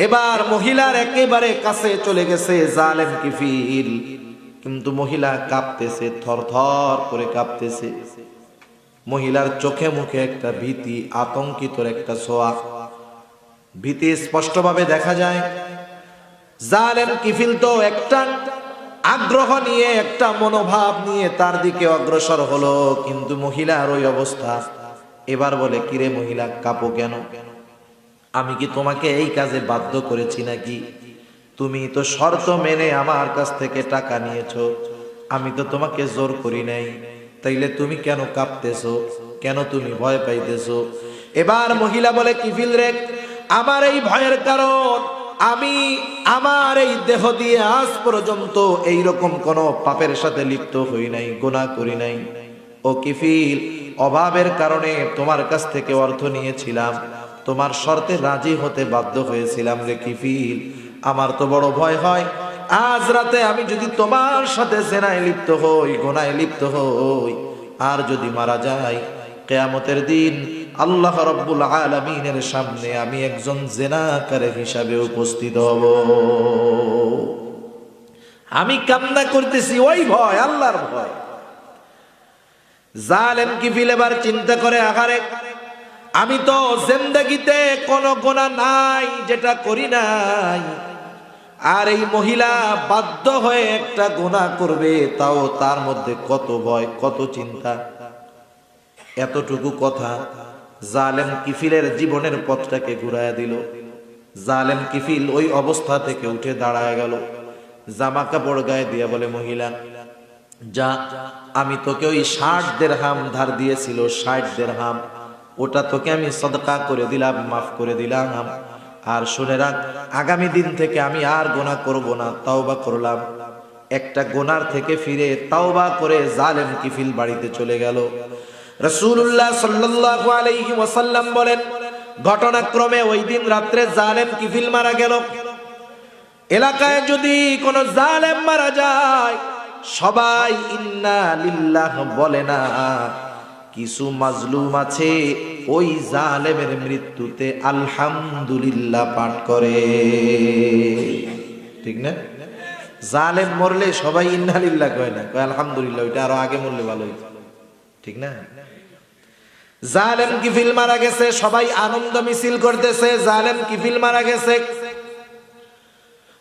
এবার মহিলার একেবারে কাছে চলে গেছে জালেম কিফিল, কিন্তু মহিলা কাঁপতেছে, থরথর করে কাঁপতেছে। মহিলার চোখে মুখে একটা ভীতি, আতঙ্কিতর একটা ছোঁয়া, ভীতি স্পষ্টভাবে দেখা যায়। জালেম কিফিল তো একটা আগ্রহ নিয়ে, একটা মনোভাব নিয়ে তার দিকে অগ্রসর হলো, কিন্তু মহিলার ওই অবস্থা। এবার বলে, কিরে মহিলা, কাঁপো কেন? আমি কি তোমাকে এই কাজে বাধ্য করেছি নাকি? তুমি তো শর্ত মেনে আমার কাছ থেকে টাকা নিয়েছো, আমি তো তোমাকে জোর করি নাই, তাইলে তুমি কেন কাঁপতেছো, কেন তুমি ভয় পাইতেছো? এবার মহিলা বলে, কিফিল রে, আমার এই ভয়ের কারণ, আমি আমার এই দেহ দিয়ে আজ পর্যন্ত এইরকম কোন পাপের সাথে লিপ্ত হই নাই, গুনাহ করি নাই। ও কিফিল, অভাবের কারণে তোমার কাছ থেকে অর্থ নিয়েছিলাম, তোমার শর্তে রাজি হতে বাধ্য হয়েছিলাম রে কিফিল। আমার তো বড় ভয় হয়, আজ রাতে আমি যদি তোমার সাথে জেনায় লিপ্ত হই, গুনাহে লিপ্ত হই, আর যদি মারা যাই, কিয়ামতের দিন আল্লাহ রাব্বুল আলামিনের সামনে আমি একজন জেনাকারী হিসাবে উপস্থিত হব। আমি কামনা করতেছি ওই ভয়, আল্লাহর ভয়। জালেম কিফিল এবার চিন্তা করে, আহারে, আমি তো জিন্দেগিতে কোনো গুনাহ নাই যেটা করি নাই, আর এই মহিলা বাধ্য হয়ে একটা গুনাহ করবে, তাও তার মধ্যে কত ভয়, কত চিন্তা। এতটুকু কথা জালেম কিফিলের জীবনের পথটাকে ঘুরাইয়া দিল। জালেম কিফিল ওই অবস্থা থেকে উঠে দাঁড়ায় গেল, জামা কাপড় গায়ে দিয়ে বলে, মহিলা যা, আমি তোকে ওই 60 দিরহাম ধার দিয়েছিল, 60 দিরহাম, ওটা তোকে আমি সদকা করে দিলাম, মাফ করে দিলাম। আর শুনে রাখ, আগামী দিন থেকে আমি আর গুনাহ করব না, তাওবা করলাম। একটা গুনার থেকে ফিরে তাওবা করে জালেম কিফিল বাড়িতে চলে গেল। রাসূলুল্লাহ সাল্লাল্লাহু আলাইহি ওয়াসাল্লাম বলেন, ঘটনাক্রমে ওই দিন রাত্রে জালেম কিফিল মারা গেল। এলাকায় যদি কোনো জালেম মারা যায়, সবাই ইন্না লিল্লাহ বলে না, কিছু মাজলুম আছে ওই জালেমের মৃত্যুতে আলহামদুলিল্লাহ পাঠ করে, ঠিক না? জালেম মরলে সবাই ইন্নালিল্লাহ কয় না, কয় আলহামদুলিল্লাহ, ওইটা আরো আগে মরলে ভালো হইতো, ঠিক না? জালেম কিফিল মারা গেছে, সবাই আনন্দ মিছিল করতেছে, জালেম কিফিল মারা গেছে।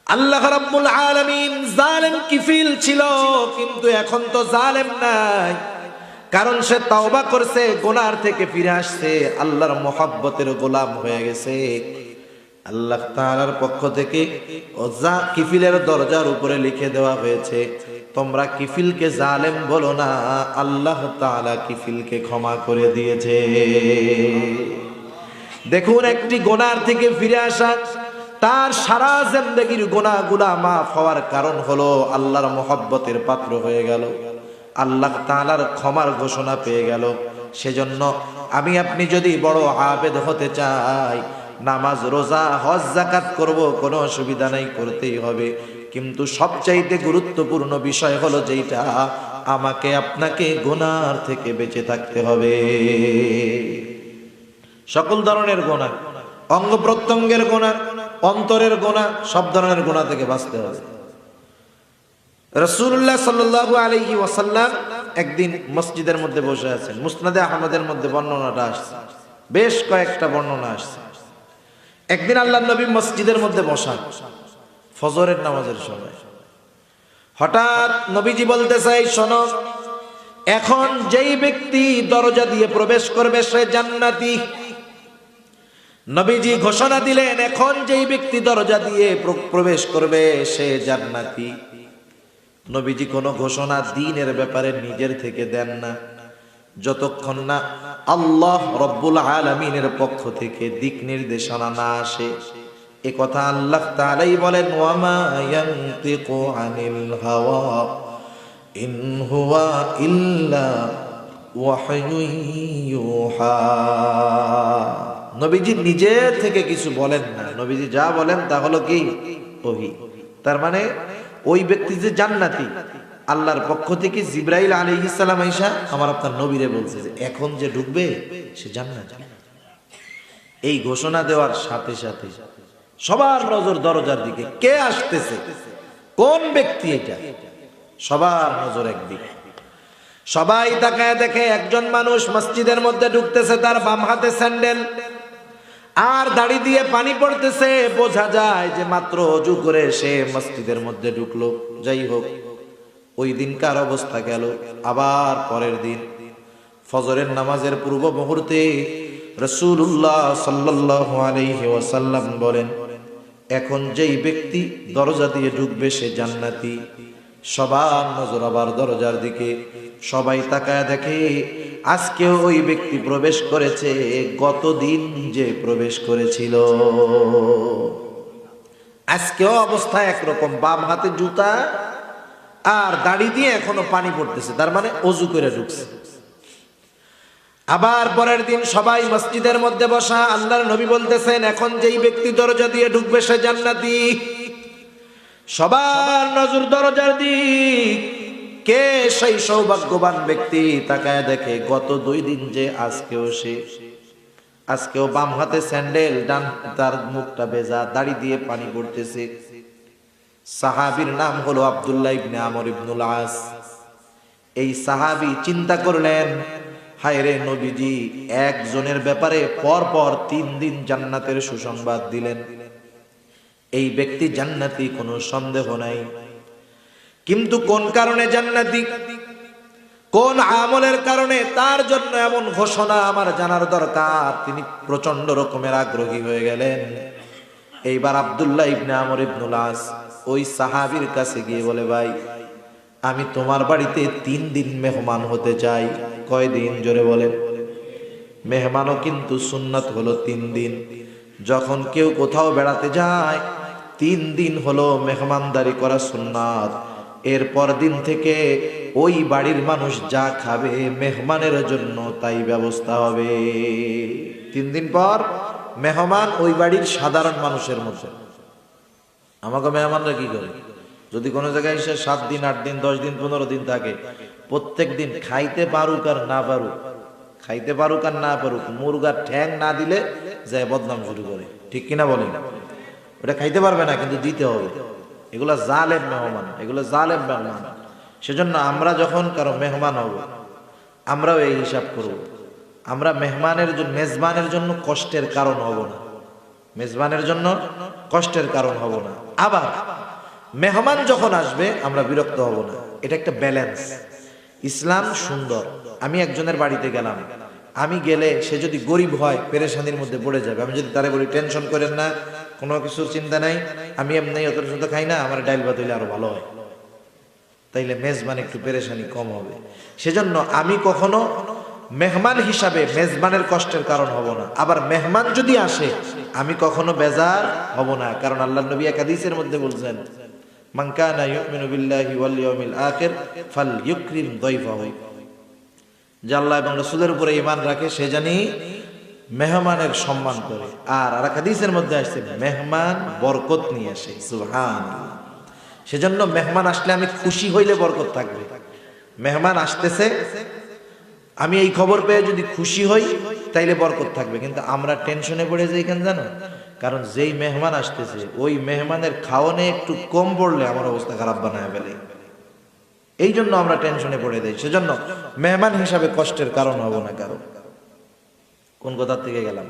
আল্লাহ রাব্বুল আলামিন জালেম কিফিল ছিল, কিন্তু এখন তো জালেম নাই, কারণ সে তওবা করছে, গুনার থেকে ফিরে আসছে, আল্লাহর মহব্বতের গোলাম হয়ে গেছে। আল্লাহ তাআলার পক্ষ থেকে কিফিলের দরজার উপরে লিখে দেওয়া হয়েছে, তোমরা কিফিলকে জালেম বলো না, আল্লাহ তাআলা কিফিলকে ক্ষমা করে দিয়েছে। দেখুন, একটি গুনার থেকে ফিরে আসা, তার সারা জিন্দেগীর গুনাহগুলো মাফ হওয়ার কারণ হলো আল্লাহর মহব্বতের পাত্র হয়ে গেল, আল্লাহ তাআলার ক্ষমার ঘোষণা পেয়ে গেল। সেজন্য আমি আপনি যদি বড় আবেদ হতে চাই, নামাজ রোজা হজ যাকাত করব, কোনো অসুবিধা নাই, করতেই হবে, কিন্তু সবচাইতে গুরুত্বপূর্ণ বিষয় হলো যেটা, আমাকে আপনাকে গুনার থেকে বেঁচে থাকতে হবে। সকল ধরনের গুনাহ, অঙ্গ প্রত্যঙ্গের গুনাহ, অন্তরের গুনাহ, সব ধরনের গুনাহ থেকে বাঁচতে হবে। রাসূলুল্লাহ সাল্লাল্লাহু আলাইহি ওয়াসাল্লাম একদিন মসজিদের মধ্যে বসে আছেন। মুসনাদে আহমদের মধ্যে বর্ণনাটা আসছে, বেশ কয়েকটা বর্ণনা আসছে। একদিন আল্লাহর নবী মসজিদের মধ্যে বসা, ফজরের নামাজের সময়। হঠাৎ নবীজি বলতেছে, এই শোনো, এখন যেই ব্যক্তি দরজা দিয়ে প্রবেশ করবে সে জান্নাতি। নবীজি ঘোষণা দিলেন, এখন যেই ব্যক্তি দরজা দিয়ে প্রবেশ করবে সে জান্নাতি। নবীজি কোনো ঘোষণা দ্বীনের ব্যাপারে নিজের থেকে দেন না, যতক্ষণ না আল্লাহ রব্বুল আলামিনের পক্ষ থেকে দিক নির্দেশনা না আসে। এ কথা আল্লাহ তাআলাই বলেন, ওয়ামা ইয়ানতিকু আনিল হাওয়া ইন হুয়া ইল্লা ওয়াহয়ুন ইউহা। নবীজি নিজে থেকে কিছু বলেন না, নবীজি যা বলেন তা হলো কি? ওহী। তার মানে ওই ব্যক্তি যে জান্নাতি, আল্লাহর পক্ষ থেকে জিবরাইল আলাইহিস সালাম আইসা আমার আপনার নবীরে বলছে যে এখন যে ঢুকবে সে জান্নাতি। এই ঘোষণা দেওয়ার সাথে সাথে সবার নজর দরজার দিকে, কে আসতেছে, কোন ব্যক্তি এটা, সবার নজর একদিকে। সবাই তাকায় দেখে একজন মানুষ মসজিদের মধ্যে ঢুকতেছে, তার বাম হাতে স্যান্ডেল আর দাড়ি দিয়ে পানি পড়তেছে, বোঝা যায় যে মাত্র ওযু করে সে মসজিদের মধ্যে ঢুকলো। যাই হোক, ওই দিনকার অবস্থা গেল। আবার পরের দিন ফজরের নামাজের পূর্ব মুহূর্তে রাসূলুল্লাহ সাল্লাল্লাহু আলাইহি ওয়াসাল্লাম বলেন, এখন যেই ব্যক্তি দরজা দিয়ে ঢুকবে সে জান্নাতি। সবার নজর আবার দরজার দিকে, সবাই তাকায় দেখে আজকেও ওই ব্যক্তি প্রবেশ করেছে গতদিন যে প্রবেশ করেছিল। আজকেও অবস্থা একরকম, বাম হাতে জুতা আর দাড়ি দিয়ে এখনো পানি পড়তেছে, তার মানে ওযু করে ঢুকছে। আবার পরের দিন সবাই মসজিদের মধ্যে বসা, আল্লাহর নবী বলতেছেন, এখন যেই ব্যক্তি দরজা দিয়ে ঢুকবে সে জান্নাতি। সবার নজর দরজার দিক, কে সেই সৌভাগ্যবান ব্যক্তি? তাকায় দেখে গত 2 দিন যে আজকেও বাম হাতে স্যান্ডেল, ডান তার মুখটা ভেজা, দাড়ি দিয়ে পানি পড়তেছে। সাহাবীর নাম হলো আব্দুল্লাহ ইবনে আমর ইবনুল আস। এই সাহাবী চিন্তা করলেন, হায় রে, নবীজি একজনের ব্যাপারে পরপর 3 দিন জান্নাতের সুসংবাদ দিলেন। এই ব্যক্তি জান্নাতি, কোনো সন্দেহ নাই, কিন্তু কোন কারণে জান্নাতি, কোন আমলের কারণে, তার জন্য এমন ঘোষণা আমার জানার দরকার। তিনি প্রচন্ড রকমের আগ্রহী হয়ে গেলেন। এইবার আব্দুল্লাহ ইবনে আমর ইবনুল আস ওই সাহাবীর কাছে গিয়ে বলে, ভাই, আমি তোমার বাড়িতে 3 দিন মেহমান হতে চাই। কয়দিন? জোরে বলেন। মেহমানও কিন্তু সুন্নাত হলো 3 দিন। যখন কেউ কোথাও বেড়াতে যায় 3 দিন হলো মেহমানদারি করা সুন্নাত। এরপর দিন থেকে ওই বাড়ির মানুষ যা খাবে মেহমানের জন্য তাই ব্যবস্থা হবে। 3 দিন পর মেহমান ওই বাড়ির সাধারণ মানুষের মতো। আমাকে মেহমানরা কি করে, যদি কোনো জায়গায় এসে 7 দিন 8 দিন 10 দিন 15 দিন থাকে, প্রত্যেক দিন খাইতে পারুক আর না পারুক, খাইতে পারুক আর না পারুক, মুরগার ঠ্যাং না দিলে যায় বদনাম শুরু করে, ঠিক কিনা বলেন? ওটা খাইতে পারবে না, কিন্তু দিতে হবে। এগুলা জালেম মেহমান, এগুলো জালেম মেহমান। সেজন্য আমরা যখন কারো মেহমান হব, আমরাও এই হিসাব করব। আমরা মেজবানের জন্য কষ্টের কারণ হব না, মেজবানের জন্য কষ্টের কারণ হব না। আবার মেহমান যখন আসবে আমরা বিরক্ত হব না। এটা একটা ব্যালেন্স। ইসলাম সুন্দর। আমি একজনের বাড়িতে গেলাম, আমি গেলে সে যদি গরিব হয় পেরেশানির মধ্যে পড়ে যাবে। আমি যদি তারে বলি টেনশন করেন না, কোনো কিছুর চিন্তা নাই, আমি এমনি অত চিন্তা খাই না, আমার ডাইল ভাত হইলে আরো ভালো হয়, তাইলে মেজবান একটু পেরেশানি কম হবে। সেজন্য আমি কখনো মেহমান হিসাবে মেজবানের কষ্টের কারণ হব না। আবার মেহমান যদি আসে আমি কখনো বেজার হব না, কারণ আল্লাহর নবী এক হাদিসের মধ্যে বলছেন, মান কানা ইউমিনু বিল্লাহি ওয়াল ইয়াউমিল আখির ফালইউকরিম দাইফাহু, যে আল্লাহ এবং রাসূলের উপরে ঈমান রাখে সে জানি মেহমানের সম্মান করে। আর এক হাদিসের মধ্যে আসছে মেহমান বরকত নিয়ে আসে, সুবহানাল্লাহ। সেজন্য মেহমান আসলে আমি খুশি হইলে বরকত থাকবে। মেহমান আসতেছে, আমি এই খবর পেয়ে যদি খুশি হই তাইলে বরকত থাকবে। কিন্তু আমরা টেনশনে পড়ে যাই কেন জানো? কারণ যেই মেহমান আসতেছে ওই মেহমানের খাওয়ানে একটু কম পড়লে আমার অবস্থা খারাপ বানায় ফেলে। এই জন্য আমরা টেনশনে পড়ে যাই। সেজন্য মেহমান হিসাবে কষ্টের কারণ হব না কারো। কোন কথার থেকে গেলাম?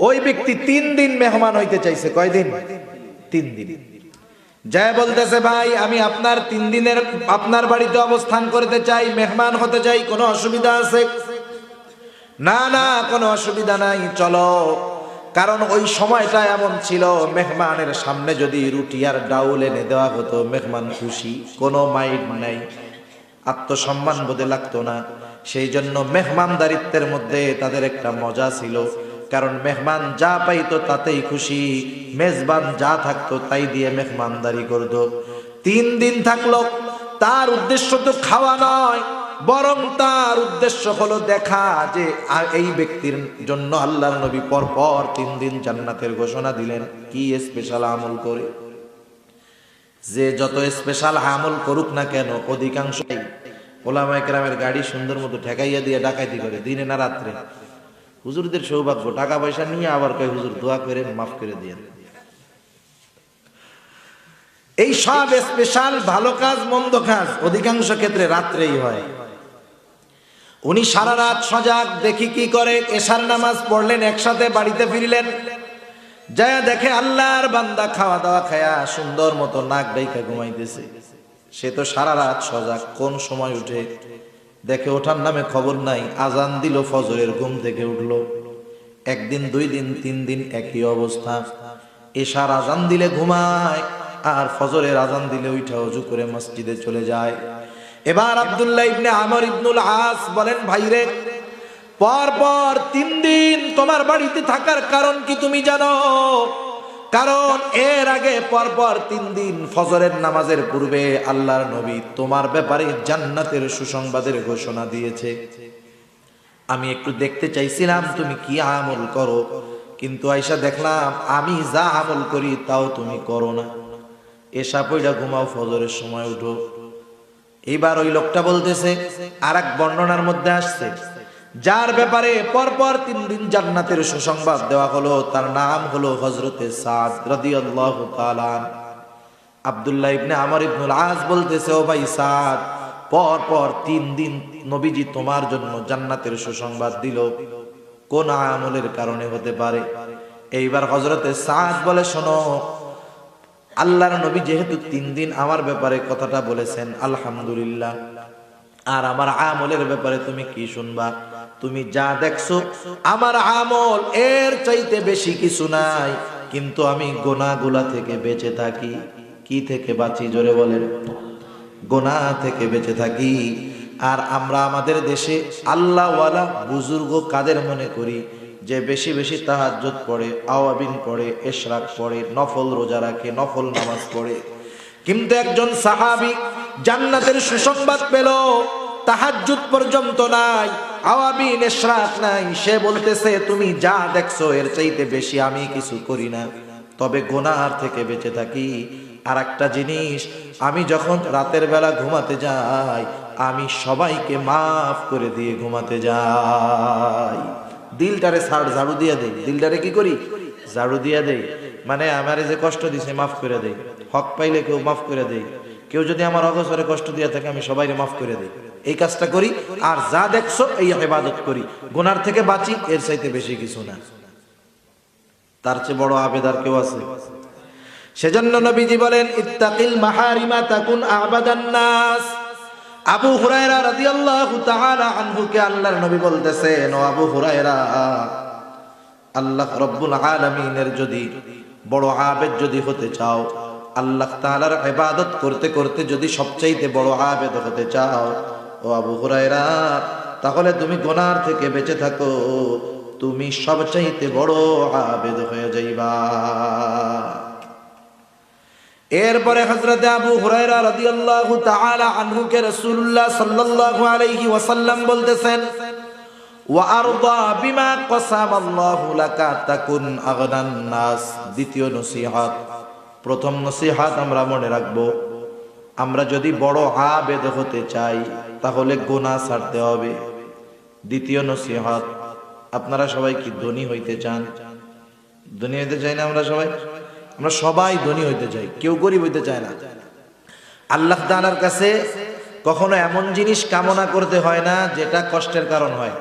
ওই ব্যক্তি 3 দিন মেহমান হইতে চাইছে। কয়দিন? 3 দিন। যায় বলতেছে, ভাই আমি আপনার 3 দিনের আপনার বাড়িতে অবস্থান করতে চাই, মেহমান হতে চাই, কোনো অসুবিধা আছে? না না, কোনো অসুবিধা নাই, চলো। কারণ ওই সময়টা এমন ছিল, মেহমানের সামনে যদি রুটি আর ডাউল এনে দেওয়া হতো মেহমান খুশি, কোনো মাইন্ড নাই, আত্মসম্মান বোধে লাগতো না। সেই জন্য মেহমানদারিত্বের মধ্যে তাদের একটা মজা ছিল, কারণ মেহমান যা পাইতো তাতেই খুশি, মেজবান যা থাকতো তাই দিয়ে মেহমানদারি করত। 3 দিন থাকলো, তার উদ্দেশ্য তো খাওয়া নয়, বরং তার উদ্দেশ্য হলো দেখা যে এই ব্যক্তির জন্য আল্লাহর নবী পরপর 3 দিন জান্নাতের ঘোষণা দিলেন। কি স্পেশাল আমল করে, যে যত স্পেশাল আমল করুক না কেন অধিকাংশই ওলামায়ে কেরামের গাড়ি সুন্দর মতো ঠেকাইয়া দিয়ে ডাকাইতি করে, দিনে না রাত্রে। হুজুরদের সৌভাগ্য, টাকা পয়সা নিয়ে আবার কয় হুজুর দোয়া করে মাফ করে দিয়েন। এই সব স্পেশাল ভালো কাজ মন্দ কাজ অধিকাংশ ক্ষেত্রে রাত্রেই হয়। উনি সারা রাত সজাগ, দেখি কি করে। এশার নামাজ পড়লেন, একসাথে বাড়িতে ফিরলেন, যায় দেখে আল্লাহর বান্দা খাওয়া দাওয়া খায়া সুন্দর মতো নাক ডাইকা ঘুমাইতেছে। সে তো সারা রাত সজাগ, কোন সময় উঠে দেখে ওঠার নামে খবর নাই। আজান দিল, ফজরের ঘুম থেকে উঠলো। 1 দিন 2 দিন 3 দিন একই অবস্থা। এশার আজান দিলে ঘুমায়, আর ফজরের আজান দিলে উঠা ওযু করে মসজিদে চলে যায়। এবার আব্দুল্লাহ ইবনে আমর ইবনুল আস বলেন, ভাইরে পর পর 3 দিন তোমার বাড়িতে থাকার কারণ কি তুমি জানো? কারণ এর আগে পরপর 3 দিন ফজরের নামাজের পূর্বে আল্লাহর নবী তোমার ব্যাপারে জান্নাতের সুসংবাদের ঘোষণা দিয়েছে। আমি একটু দেখতে চাইছিলাম তুমি কি আমল করো, কিন্তু আয়েশা দেখলাম আমি যা আমল করি তাও তুমি করো না। এশা পয়টা ঘুমাও, ফজরের সময় উঠো। এইবার ওই লোকটা বলতেছে, আরেক বর্ণনার মধ্যে আসছে, যার ব্যাপারে পরপর 3 দিন জান্নাতের সুসংবাদ দেওয়া হলো তার নাম হলো হযরতে সাদ রাদিয়াল্লাহু তাআলা। আব্দুল্লাহ ইবনে আমর ইবনুল আস বলতেছে, ও ভাই সাদ, পরপর 3 দিন নবীজি তোমার জন্য জান্নাতের সুসংবাদ দিল, কোন আমলের কারণে হতে পারে? এইবার হযরতে সাদ বলে, শোনো, আল্লাহর নবী যেহেতু 3 দিন আমার ব্যাপারে কথাটা বলেছেন, আলহামদুলিল্লাহ, আর আমার আমলের ব্যাপারে তুমি কি শুনবা? তুমি যা দেখছো আমার আমল এর চাইতে বেশি কিছু নাই, কিন্তু আমি গুনাহগুলা থেকে বেঁচে থাকি। কি থেকে বাঁচি? জোরে বলেন। গুনাহ থেকে বেঁচে থাকি। আর আমরা আমাদের দেশে আল্লাহওয়ালা বুজুর্গ কাদের মনে করি? যে বেশি বেশি তাহাজ্জুদ পড়ে, আওয়াবিন পড়ে, ইশরাক পড়ে, নফল রোজা রাখে, নফল নামাজ পড়ে। কিন্তু একজন সাহাবী জান্নাতের সুসংবাদ পেল, তাহাজ্জুদ পর্যন্ত নাই, আওয়াবিন ইশরাক নাই। সে বলতেছে, তুমি যা দেখছো এর চাইতে বেশি আমি কিছু করি না, তবে গুনাহ থেকে বেঁচে থাকি। আর একটা জিনিস, আমি যখন রাতের বেলা ঘুমাতে যাই আমি সবাইকে মাফ করে দিয়ে ঘুমাতে যাই। দিলটারে ঝাড়ু দিয়ে দেই, দিলটারে কি করি? ঝাড়ু দিয়ে দেই। মানে আমারে যে কষ্ট দিছে মাফ করে দেই, হক পাইলে কেউ মাফ করে দেই, কেউ যদি আমার অগোচরে কষ্ট দিয়ে থাকে আমি সবাইকে মাফ করে দেই। এই কাজটা করি, আর যা দেখছো এই ইবাদত করি। গুনার থেকে বাঁচি, এর চাইতে বেশি কিছু না। তার চেয়ে বড় আবেদার কেউ আছে? সেজন্য নবীজি বলেন, ইত্তাকিল মাহারিমা তাকুন আবাদান নাস। আবু হুরায়রা রাদিয়াল্লাহু তাআলা আনহুকে আল্লাহর নবী বলতেছেন, ও আবু হুরায়রা, আল্লাহ রাব্বুল আলামিনের যদি বড় আবেদ যদি হতে চাও, আল্লাহ তাআলার ইবাদত করতে করতে যদি সবচাইতে বড় আবেদ হতে চাও, ও আবু হুরায়রা, তাহলে তুমি গুনার থেকে বেঁচে থাকো, তুমি সবচাইতে বড় আবেদ হয়ে যাইবা। এরপরে হযরত আবু হুরায়রা রাদিয়াল্লাহু তাআলা আনহুকে রাসূলুল্লাহ সাল্লাল্লাহু আলাইহি ওয়াসাল্লাম বলতেছেন, ওয়া আরদা বিমা কাসামাল্লাহু লাকা তাকুন আগনান নাস। দ্বিতীয় নসিহত, প্রথম নসিহত আমরা মনে রাখবো, আমরা যদি বড় আবেদ হতে চাই তাহলে গুনাহ ছাড়তে হবে। দ্বিতীয় নসিহত, আপনারা সবাই কি ধনী হইতে চান? ধনী হইতে চাই না আমরা সবাই? আমরা সবাই ধনী হইতে চাই, কেউ গরিব হইতে চায় না। আল্লাহ তাআলার কাছে কখনো এমন জিনিস কামনা করতে হয় না যেটা কষ্টের কারণ হয়।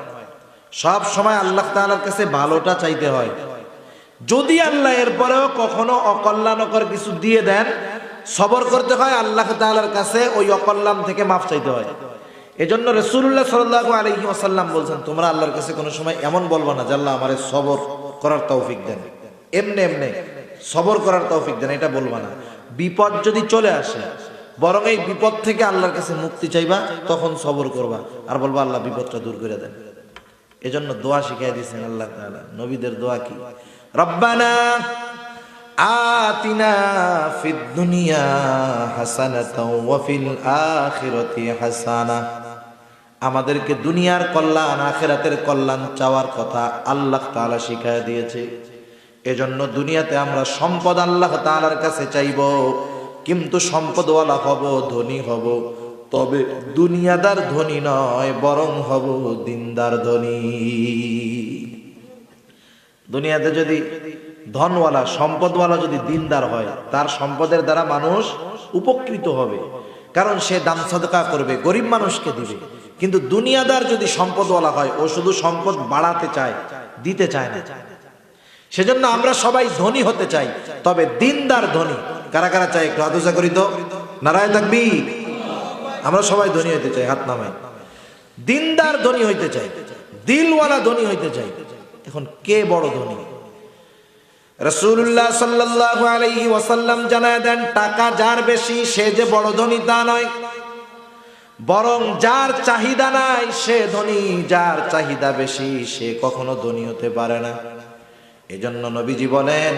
সব সময় আল্লাহ তাআলার কাছে ভালোটা চাইতে হয়। যদি আল্লাহ এরপরেও কখনো অকল্যাণকর কিছু দিয়ে দেন, সবর করতে হয়, আল্লাহ তাআলার কাছে ওই অকল্যাণ থেকে মাফ চাইতে হয়। এজন্য রাসূলুল্লাহ সাল্লাল্লাহু আলাইহি ওয়াসাল্লাম বলছেন, তোমরা আল্লাহর কাছে কোনো সময় এমন বলবা না যে আল্লাহ আমারে সবর করার তৌফিক দেন, এমনে এমনে সবর করার তৌফিক দেন, এটা বলবা না। বিপদ যদি চলে আসে, বরং এই বিপদ থেকে আল্লাহর কাছে মুক্তি চাইবা, তখন সবর করবা আর বলবা আল্লাহ বিপদটা দূর করে দেন। এজন্য দোয়া শিখিয়ে দিয়েছেন আল্লাহ তাআলা। নবীদের দোয়া কি? রব্বানা আতিনা ফিদ দুনিয়া হাসানাতাও ওয়া ফিল আখিরাতি হাসানা। আমাদেরকে দুনিয়ার কল্যাণ আখিরাতের কল্যাণ চাওয়ার কথা আল্লাহ তাআলা শিখিয়ে দিয়েছে। এজন্য দুনিয়াতে আমরা সম্পদ আল্লাহ তাআলার কাছে চাইব, কিন্তু সম্পদওয়ালা হব, ধনী হব, তবে দুনিয়াদার ধনী নয়, বরং হব দিনদার ধনী। দুনিয়াতে যদি ধনওয়ালা সম্পদওয়ালা যদি দিনদার হয়, তার সম্পদের দ্বারা মানুষ উপকৃত হবে, কারণ সে দান সদকা করবে, গরিব মানুষকে দিবে। কিন্তু দুনিয়াদার যদি সম্পদওয়ালা হয়, ও শুধু সম্পদ বাড়াতে চায়, দিতে চায় না। সেজন্য আমরা সবাই ধনী হতে চাই, তবে দিনদার ধনী। কারা কারা চাই একটু হাত উঁচা করি তো, নারায়ে তাকবীর। আমরা সবাই ধনী হইতে চাই, হাত নামাই। দিনদার ধনী হইতে চাই, দিলওয়ালা ধনী হইতে চাই। এখন কে বড় ধনী? রাসূলুল্লাহ সাল্লাল্লাহু আলাইহি ওয়াসাল্লাম জানায় দেন, টাকা যার বেশি সে যে বড় ধনী তা নয়, বরং যার চাহিদা নাই সে ধনী, যার চাহিদা বেশি সে কখনো ধনী হতে পারে না। এজন্য নবীজি বলেন,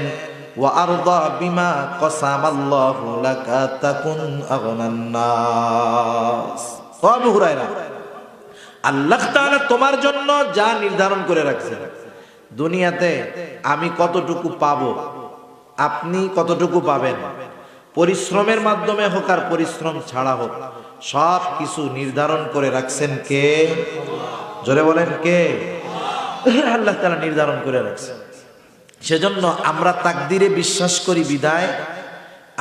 ওয়া আরদা বিমা কাসামাল্লাহু লাকা তাকুন আগনান নাস। ও আবু হুরায়রা, আল্লাহ তাআলা তোমার জন্য যা নির্ধারণ করে রাখছেন, দুনিয়াতে আমি কতটুকু পাবো, আপনি কতটুকু পাবেন, পরিশ্রমের মাধ্যমে হোক আর পরিশ্রম ছাড়া হোক, সব কিছু নির্ধারণ করে রাখছেন কে? জোরে বলেন কে? আল্লাহ তাআলা নির্ধারণ করে রাখছেন। সেজন্য আমরা তাকদিরে বিশ্বাস করি বিদায়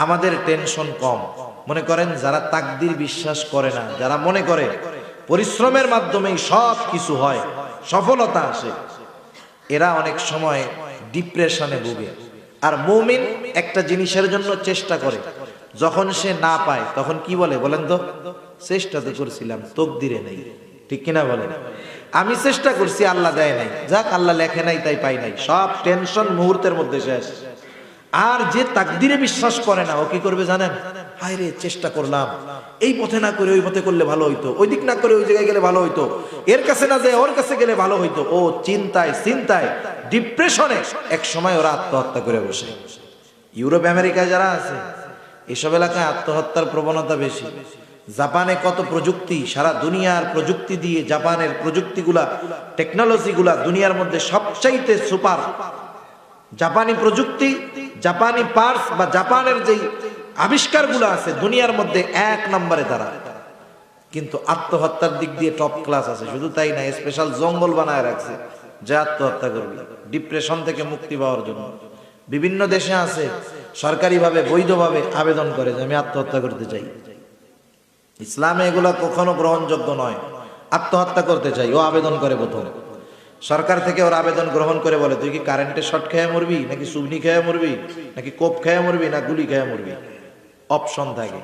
আমাদের টেনশন কম। মনে করেন যারা তাকদির বিশ্বাস করে না, যারা মনে করে পরিশ্রমের মাধ্যমেই সব কিছু হয়, সফলতা আসে, এরা অনেক সময় ডিপ্রেশনে ভোগে। আর মুমিন একটা জিনিসের জন্য চেষ্টা করে, যখন সে না পায় তখন কি বলে বলেন তো? চেষ্টা তো করছিলাম, তকদিরে নেই। ঠিক কিনা বলেন? আমি চেষ্টা করছি, আল্লাহ দেয় নাই, যাক আল্লাহ লেখে নাই তাই পাই নাই, সব টেনশন মুহূর্তের মধ্যে শেষ। আর যে তাকদিরে বিশ্বাস করে না, ও কি করবে জানেন? হায় রে, চেষ্টা করলাম, এই পথে না করে ওই পথে করলে ভালো হইতো, ওই দিক না করে ওই জায়গায় গেলে ভালো হইতো, এর কাছে না যায় ওর কাছে গেলে ভালো হইতো। ও চিন্তায় চিন্তায় ডিপ্রেশনে এক সময় ওরা আত্মহত্যা করে বসে। ইউরোপ আমেরিকায় যারা আছে, এসব এলাকায় আত্মহত্যার প্রবণতা বেশি। জাপানে কত প্রযুক্তি, সারা দুনিয়ার প্রযুক্তি দিয়ে, জাপানের প্রযুক্তিগুলা, টেকনোলজিগুলা দুনিয়ার মধ্যে সবচাইতে সুপার। জাপানি প্রযুক্তি, জাপানি পার্টস বা জাপানের যেই আবিষ্কারগুলো আছে দুনিয়ার মধ্যে 1 নম্বরে তারা, কিন্তু আত্মহত্যার দিক দিয়ে টপ ক্লাস আছে। শুধু তাই না, স্পেশাল জঙ্গল বানায় রাখছে যে আত্মহত্যা করবে ডিপ্রেশন থেকে মুক্তি পাওয়ার জন্য। বিভিন্ন দেশে আছে সরকারিভাবে বৈধভাবে আবেদন করে যে আমি আত্মহত্যা করতে চাই। ইসলামে এগুলো কখনো গ্রহণযোগ্য নয়। আত্মহত্যা করতে চাই, ও আবেদন করে প্রথম, সরকার থেকে ওর আবেদন গ্রহণ করে বলে তুই কি কারেন্টের শর্ট খেয়ে মরবি, নাকি সুবনি খেয়ে মরবি, নাকি কোপ খেয়ে মরবি, না গুলি খেয়ে মরবি। অপশন থাকে,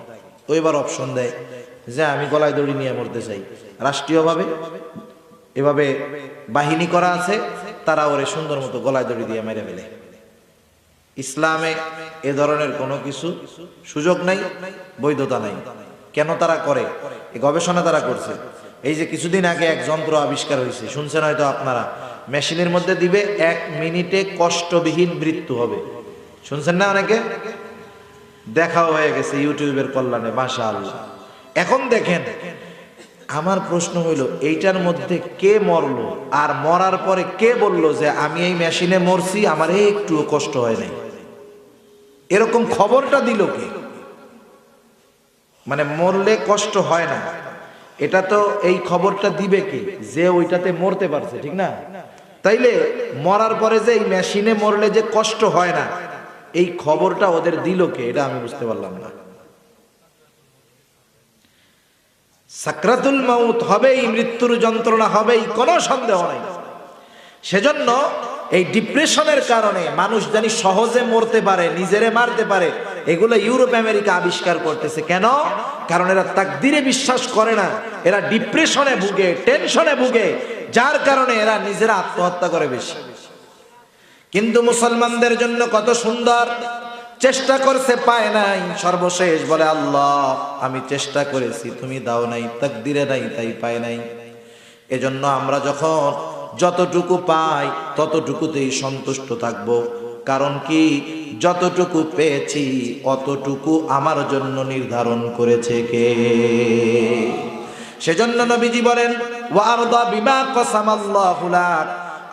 ও এবার অপশন দেয় যে আমি গলায় দড়ি নিয়ে মরতে চাই। রাষ্ট্রীয়ভাবে এভাবে বাহিনী করা আছে, তারা ওরে সুন্দর মতো গলায় দড়ি দিয়ে মেরে ফেলে। ইসলামে এ ধরনের কোনো কিছু সুযোগ নাই, বৈধতা নাই। কেন তারা করে? এই গবেষণা তারা করছে। এই যে কিছুদিন আগে এক যন্ত্র আবিষ্কার হয়েছে, শুনছেন হয়তো আপনারা, মেশিনের মধ্যে দিবে 1 মিনিটে কষ্টবিহীন মৃত্যু হবে। শুনছেন না অনেকে? দেখাও হয়ে গেছে ইউটিউবের কল্যাণে, মাশাআল্লাহ। এখন দেখেন, আমার প্রশ্ন হইল এইটার মধ্যে কে মরলো, আর মরার পরে কে বলল যে আমি এই মেশিনে মরছি, আমার একটুও কষ্ট হয় নাই? এরকম খবরটা দিল কে? মানে মরলে কষ্ট হয় না, এটা তো এই খবরটা দিবে কে? যে ওইটাতে মরতে পারছে, ঠিক না? তাইলে মরার পরে যে এই মেশিনে মরলে যে কষ্ট হয় না, এই খবরটা ওদের দিল কে? এটা আমি বুঝতে পারলাম না। সাকরাতুল মাউত হবেই, মৃত্যুর যন্ত্রণা হবেই, কোনো সন্দেহ নাই। সেজন্য এই ডিপ্রেশনের কারণে মানুষ জানি সহজে মরতে পারে, নিজেরে মারতে পারে, এগুলো ইউরোপ আমেরিকা আবিষ্কার করতেছে। কেন? কারণ এরা তাকদীরে বিশ্বাস করে না, এরা ডিপ্রেশনে ভুগে, টেনশনে ভুগে, যার কারণে এরা নিজেরা আত্মহত্যা করে বেশি। কিন্তু মুসলমানদের জন্য কত সুন্দর, চেষ্টা করছে পায় নাই, সর্বশেষ বলে আল্লাহ আমি চেষ্টা করেছি, তুমি দাও নাই, তাকদীরে নাই, তাই পায় নাই। এজন্য আমরা যখন যতটুকু পাই ততটুকুতেই সন্তুষ্ট থাকব। কারণ কি? যতটুকু পেয়েছি অতটুকু আমার জন্য নির্ধারণ করেছে কে? সেজন্য নবীজি বলেন ওয়ারদা বিমা কসামাল্লাহু লাক,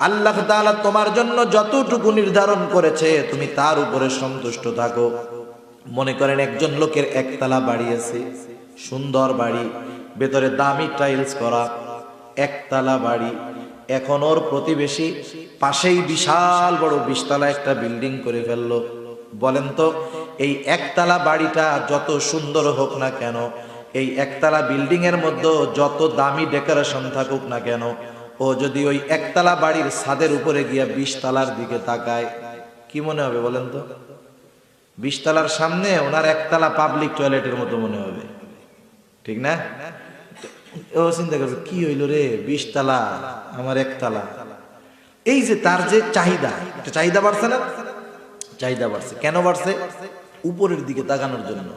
আল্লাহ তাআলা তোমার জন্য যতটুকু নির্ধারণ করেছে তুমি তার উপরে সন্তুষ্ট থাকো। মনে করেন একজন লোকের একতলা বাড়ি আছে, সুন্দর বাড়ি, ভেতরে দামি টাইলস করা, একতলা বাড়ি। এখন ওর প্রতিবেশী পাশেই বিশাল বড় 20 তলা একটা বিল্ডিং করে ফেললো। বলেন তো, এই একতলা বাড়িটা যত সুন্দর হোক না কেন, এই একতলা বিল্ডিং এর মধ্যে যত দামি ডেকোরেশন থাকুক না কেন, ও যদি ওই একতলা বাড়ির ছাদের উপরে গিয়া 20 তলার দিকে তাকায়, কি মনে হবে বলেন তো? 20 তলার সামনে ওনার একতলা পাবলিক টয়লেটের মতো মনে হবে, ঠিক না? ও চিন্তা করবে কি হইল রে, 20 তলা আমার একতলা। এই যে তার যে চাহিদা, এটা চাহিদা বাড়ছে না? চাহিদা বাড়ছে। কেন বাড়ছে? উপরের দিকে তাকানোর জন্য।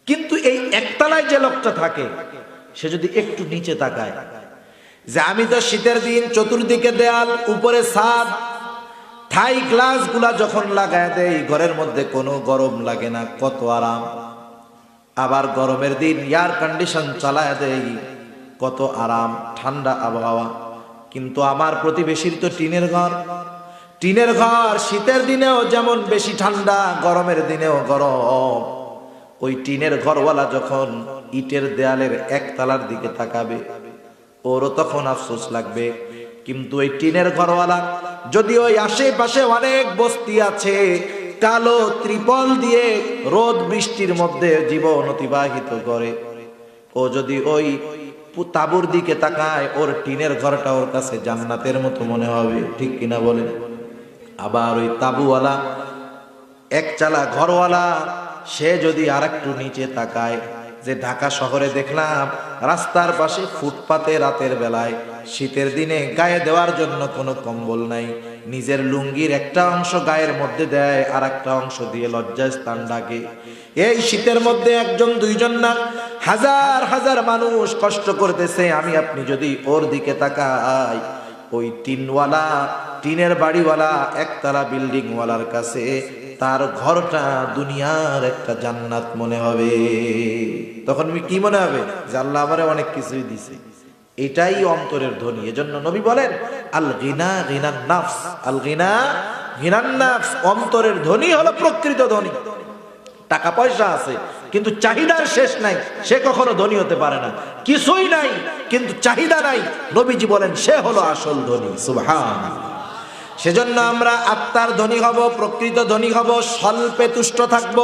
কিন্তু এই একতলায় যে লোকটা থাকে, সে যদি একটু নিচে তাকায়, যে আমি তো শীতের দিন চতুর্দিকে দেয়াল, উপরে ছাদ, থাই গ্লাস গুলা যখন লাগায় দেই, ঘরের মধ্যে কোনো গরম লাগে না, কত আরাম। আবার গরমের দিন এয়ার কন্ডিশন চালায় দেই, কত আরাম, ঠান্ডা আবহাওয়া। কিন্তু আমার প্রতিবেশীর তো টিনের ঘর, টিনের ঘর শীতের দিনেও যেমন বেশি ঠান্ডা, গরমের দিনেও গরম। ওই টিনের ঘরওয়ালা যখন ইটের দেয়ালের একতলার দিকে তাকাবে, ওরও তখন আফসোস লাগবে। কিন্তু ওই টিনের ঘরওয়ালা যদি ওই আশেপাশে অনেক বস্তি আছে, কালো ত্রিপল দিয়ে রোদ বৃষ্টির মধ্যে জীবন অতিবাহিত করে, ও যদি ওই তাঁবুর দিকে তাকায়, ওর টিনের ঘরটা ওর কাছে জান্নাতের মতো মনে হবে, ঠিক কিনা বলেন? আবার ওই তাঁবুওয়ালা একচালা ঘরওয়ালা সে যদি আরেকটু নিচে তাকায়, যে ঢাকা শহরে দেখলাম রাস্তার পাশে ফুটপাতে রাতের বেলায় শীতের দিনে গায়ে দেওয়ার জন্য কোনো কম্বল নাই, নিজের লুঙ্গির একটা অংশ গায়ের মধ্যে দেয়, আর একটা অংশ দিয়ে লজ্জাস্থান ডাকে। এই শীতের মধ্যে একজন দুইজন না, হাজার হাজার মানুষ কষ্ট করতেছে। আমি আপনি যদি ওর দিকে তাকাই, ওই টিনওয়ালা, টিনের বাড়িওয়ালা, একতলা বিল্ডিং ওয়ালার কাছে তার ঘরটা দুনিয়ার একটা জান্নাত মনে হবে। তখন কি মনে হবে? যে আল্লাহ আমারে অনেক কিছুই দিছে। এটাই অন্তরের ধ্বনি। এজন্য নবী বলেন আল গিনা গিনান নাফস, আল গিনা গিনান নাফস, অন্তরের ধ্বনি হলো প্রকৃত ধ্বনি। টাকা পয়সা আছে কিন্তু চাহিদার শেষ নাই, সে কখনো ধনী হতে পারে না। কিছুই নাই কিন্তু চাহিদা নাই, নবীজি বলেন সে হলো আসল ধনী। সুবহানাল্লাহ। সেজন্য আমরা আত্মার ধনী হব, প্রকৃত ধনী হব, স্বল্পে তুষ্ট থাকব।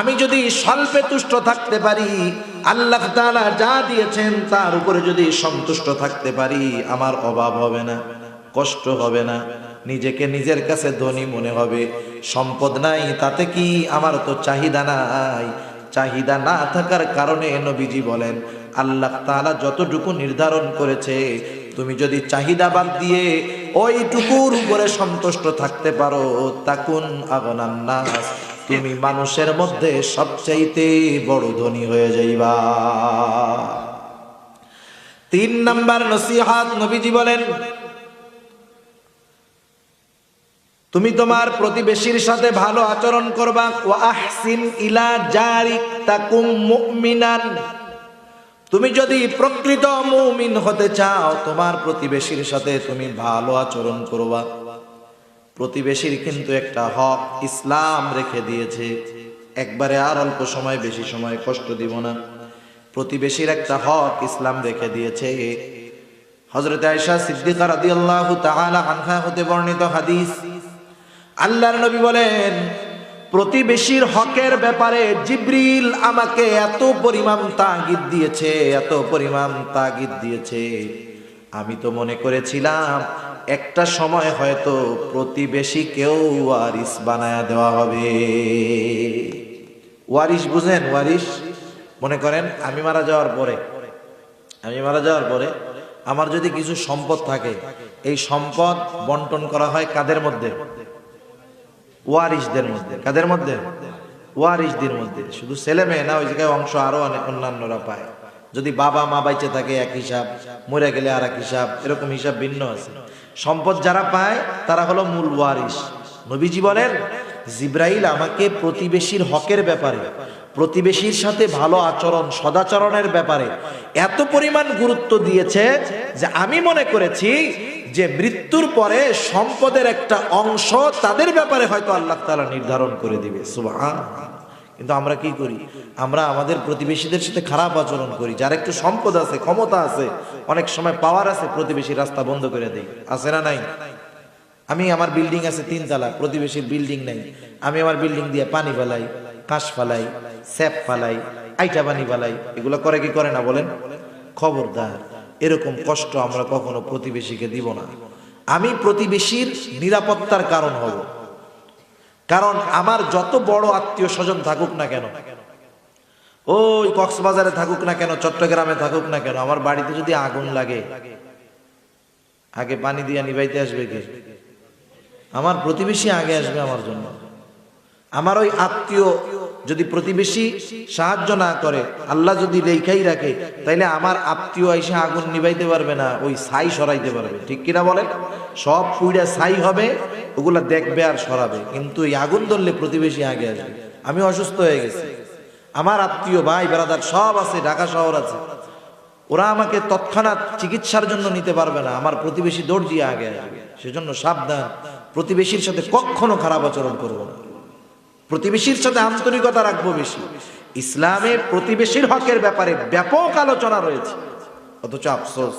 আমি যদি স্বল্পে তুষ্ট থাকতে পারি, আল্লাহ তাআলা যা দিয়েছেন তার উপরে যদি সন্তুষ্ট থাকতে পারি, আমার অভাব হবে না, কষ্ট হবে না, নিজেকে নিজের কাছে ধনী মনে হবে। সম্পদ নাই তাতে কি, আমার তো চাহিদা নাই। চাহিদা না থাকার কারণে নবীজি বলেন আল্লাহ তাআলা যতটুকু নির্ধারণ করেছে, তুমি যদি চাহিদা বাদ দিয়ে ওইটুকুর উপরে সন্তুষ্ট থাকতে পারো, তাকুন আগনান নাস, তুমি মানুষের মধ্যে সবচাইতে বড় ধনী হয়ে যাইবা। 3 নাম্বার নসিহত, নবীজি বলেন তুমি তোমার প্রতিবেশীর সাথে ভালো আচরণ করবা। ওয়া আহসিন ইলা জারিক তাকুম মুমিনান, তুমি যদি প্রকৃত মুমিন হতে চাও, তোমার প্রতিবেশীর সাথে তুমি ভালো আচরণ করবা। প্রতিবেশীর কিন্তু একটা হক ইসলাম রেখে দিয়েছে, একবারে আর অল্প সময় বেশি সময় কষ্ট দিব না। প্রতিবেশীর একটা হক ইসলাম রেখে দিয়েছে। হযরত আয়েশা সিদ্দিকা রাদিয়াল্লাহু তাআলা আনহা হতে বর্ণিত হাদিস, আল্লাহর নবী বলেন প্রতিবেশীর হকের ব্যাপারে জিবরিল আমাকে এত পরিমাণ তাগিদ দিয়েছে, এত পরিমাণ তাগিদ দিয়েছে, আমি তো মনে করেছিলাম একটা সময় হয়তো প্রতিবেশীকেও ওয়ারিস বানায়া দেওয়া হবে। ওয়ারিস বুঝেন? ওয়ারিস মনে করেন আমি মারা যাওয়ার পরে আমার যদি কিছু সম্পদ থাকে, এই সম্পদ বন্টন করা হয় কাদের মধ্যে? ওয়ারিসদের মধ্যে। কাদের মধ্যে? ওয়ারিসদের মধ্যে। শুধু ছেলে মেয়ে না, ওই জায়গায় অংশ আরো অন্যান্যরা পায়। যদি বাবা মা বাইচে থাকে এক হিসাব, মরে গেলে আর এক হিসাব, এরকম হিসাব ভিন্ন আছে। সম্পদ যারা পায় তারা হলো মূল ওয়ারিস। নবীজি বলেন জিব্রাইল আমাকে প্রতিবেশীর হকের ব্যাপারে, প্রতিবেশীর সাথে ভালো আচরণ সদাচরণের ব্যাপারে এত পরিমাণ গুরুত্ব দিয়েছে যে আমি মনে করেছি যে মৃত্যুর পরে সম্পদের একটা অংশ তাদের ব্যাপারে হয়তো আল্লাহ তাআলা নির্ধারণ করে দিবে। সুবহানাল্লাহ। কিন্তু আমরা কি করি? আমরা আমাদের প্রতিবেশীদের সাথে খারাপ আচরণ করি। যার একটু সম্পদ আছে, ক্ষমতা আছে, অনেক সময় পাওয়ার আছে, প্রতিবেশীর রাস্তা বন্ধ করে দেই। আছে না নাই? আমি আমার বিল্ডিং আছে 3 তলা, প্রতিবেশীর বিল্ডিং নাই, আমি আমার বিল্ডিং দিয়ে পানি ফালাই, কাঁচ ফালাই, স্যাপ ফালাই, আইটা পানি ফালাই। এগুলো করে কি করে না বলেন? খবরদার, এরকম কষ্ট আমরা কখনো প্রতিবেশীকে দিব না। আমি প্রতিবেশীর নিরাপত্তার কারণ হব। কারণ আমার যত বড় আত্মীয় স্বজন থাকুক না কেন, ওই কক্সবাজারে থাকুক না কেন, চট্টগ্রামে থাকুক না কেন, আমার বাড়িতে যদি আগুন লাগে, আগে পানি দিয়া নিভাইতে আসবে কে? আমার প্রতিবেশী আগে আসবে আমার জন্য। আমার ওই আত্মীয় যদি প্রতিবেশী সাহায্য না করে, আল্লাহ যদি লেখাই রাখে, তাইলে আমার আত্মীয় এসে আগুন নিভাইতে পারবে না, ওই ছাই সরাইতে পারবে। ঠিক কিনা বলেন? সব পুইরা ছাই হবে, ওগুলা দেখবে আর সরাবে, কিন্তু এই আগুন ধরলে প্রতিবেশী আগে আসবে। আমি অসুস্থ হয়ে গেছি, আমার আত্মীয় ভাই ব্রাদার সব আছে, ঢাকা শহর আছে, ওরা আমাকে তৎক্ষণাৎ চিকিৎসার জন্য নিতে পারবে না, আমার প্রতিবেশী দৌড় দিয়ে আগে আসবে। সেজন্য সাবধান, প্রতিবেশীর সাথে কখনো খারাপ আচরণ করবো না, প্রতিবেশীর সাথে আন্তরিকতা রাখবো বেশি। ইসলামে প্রতিবেশীর হকের ব্যাপারে ব্যাপক আলোচনা রয়েছে। অথচ আফসোস,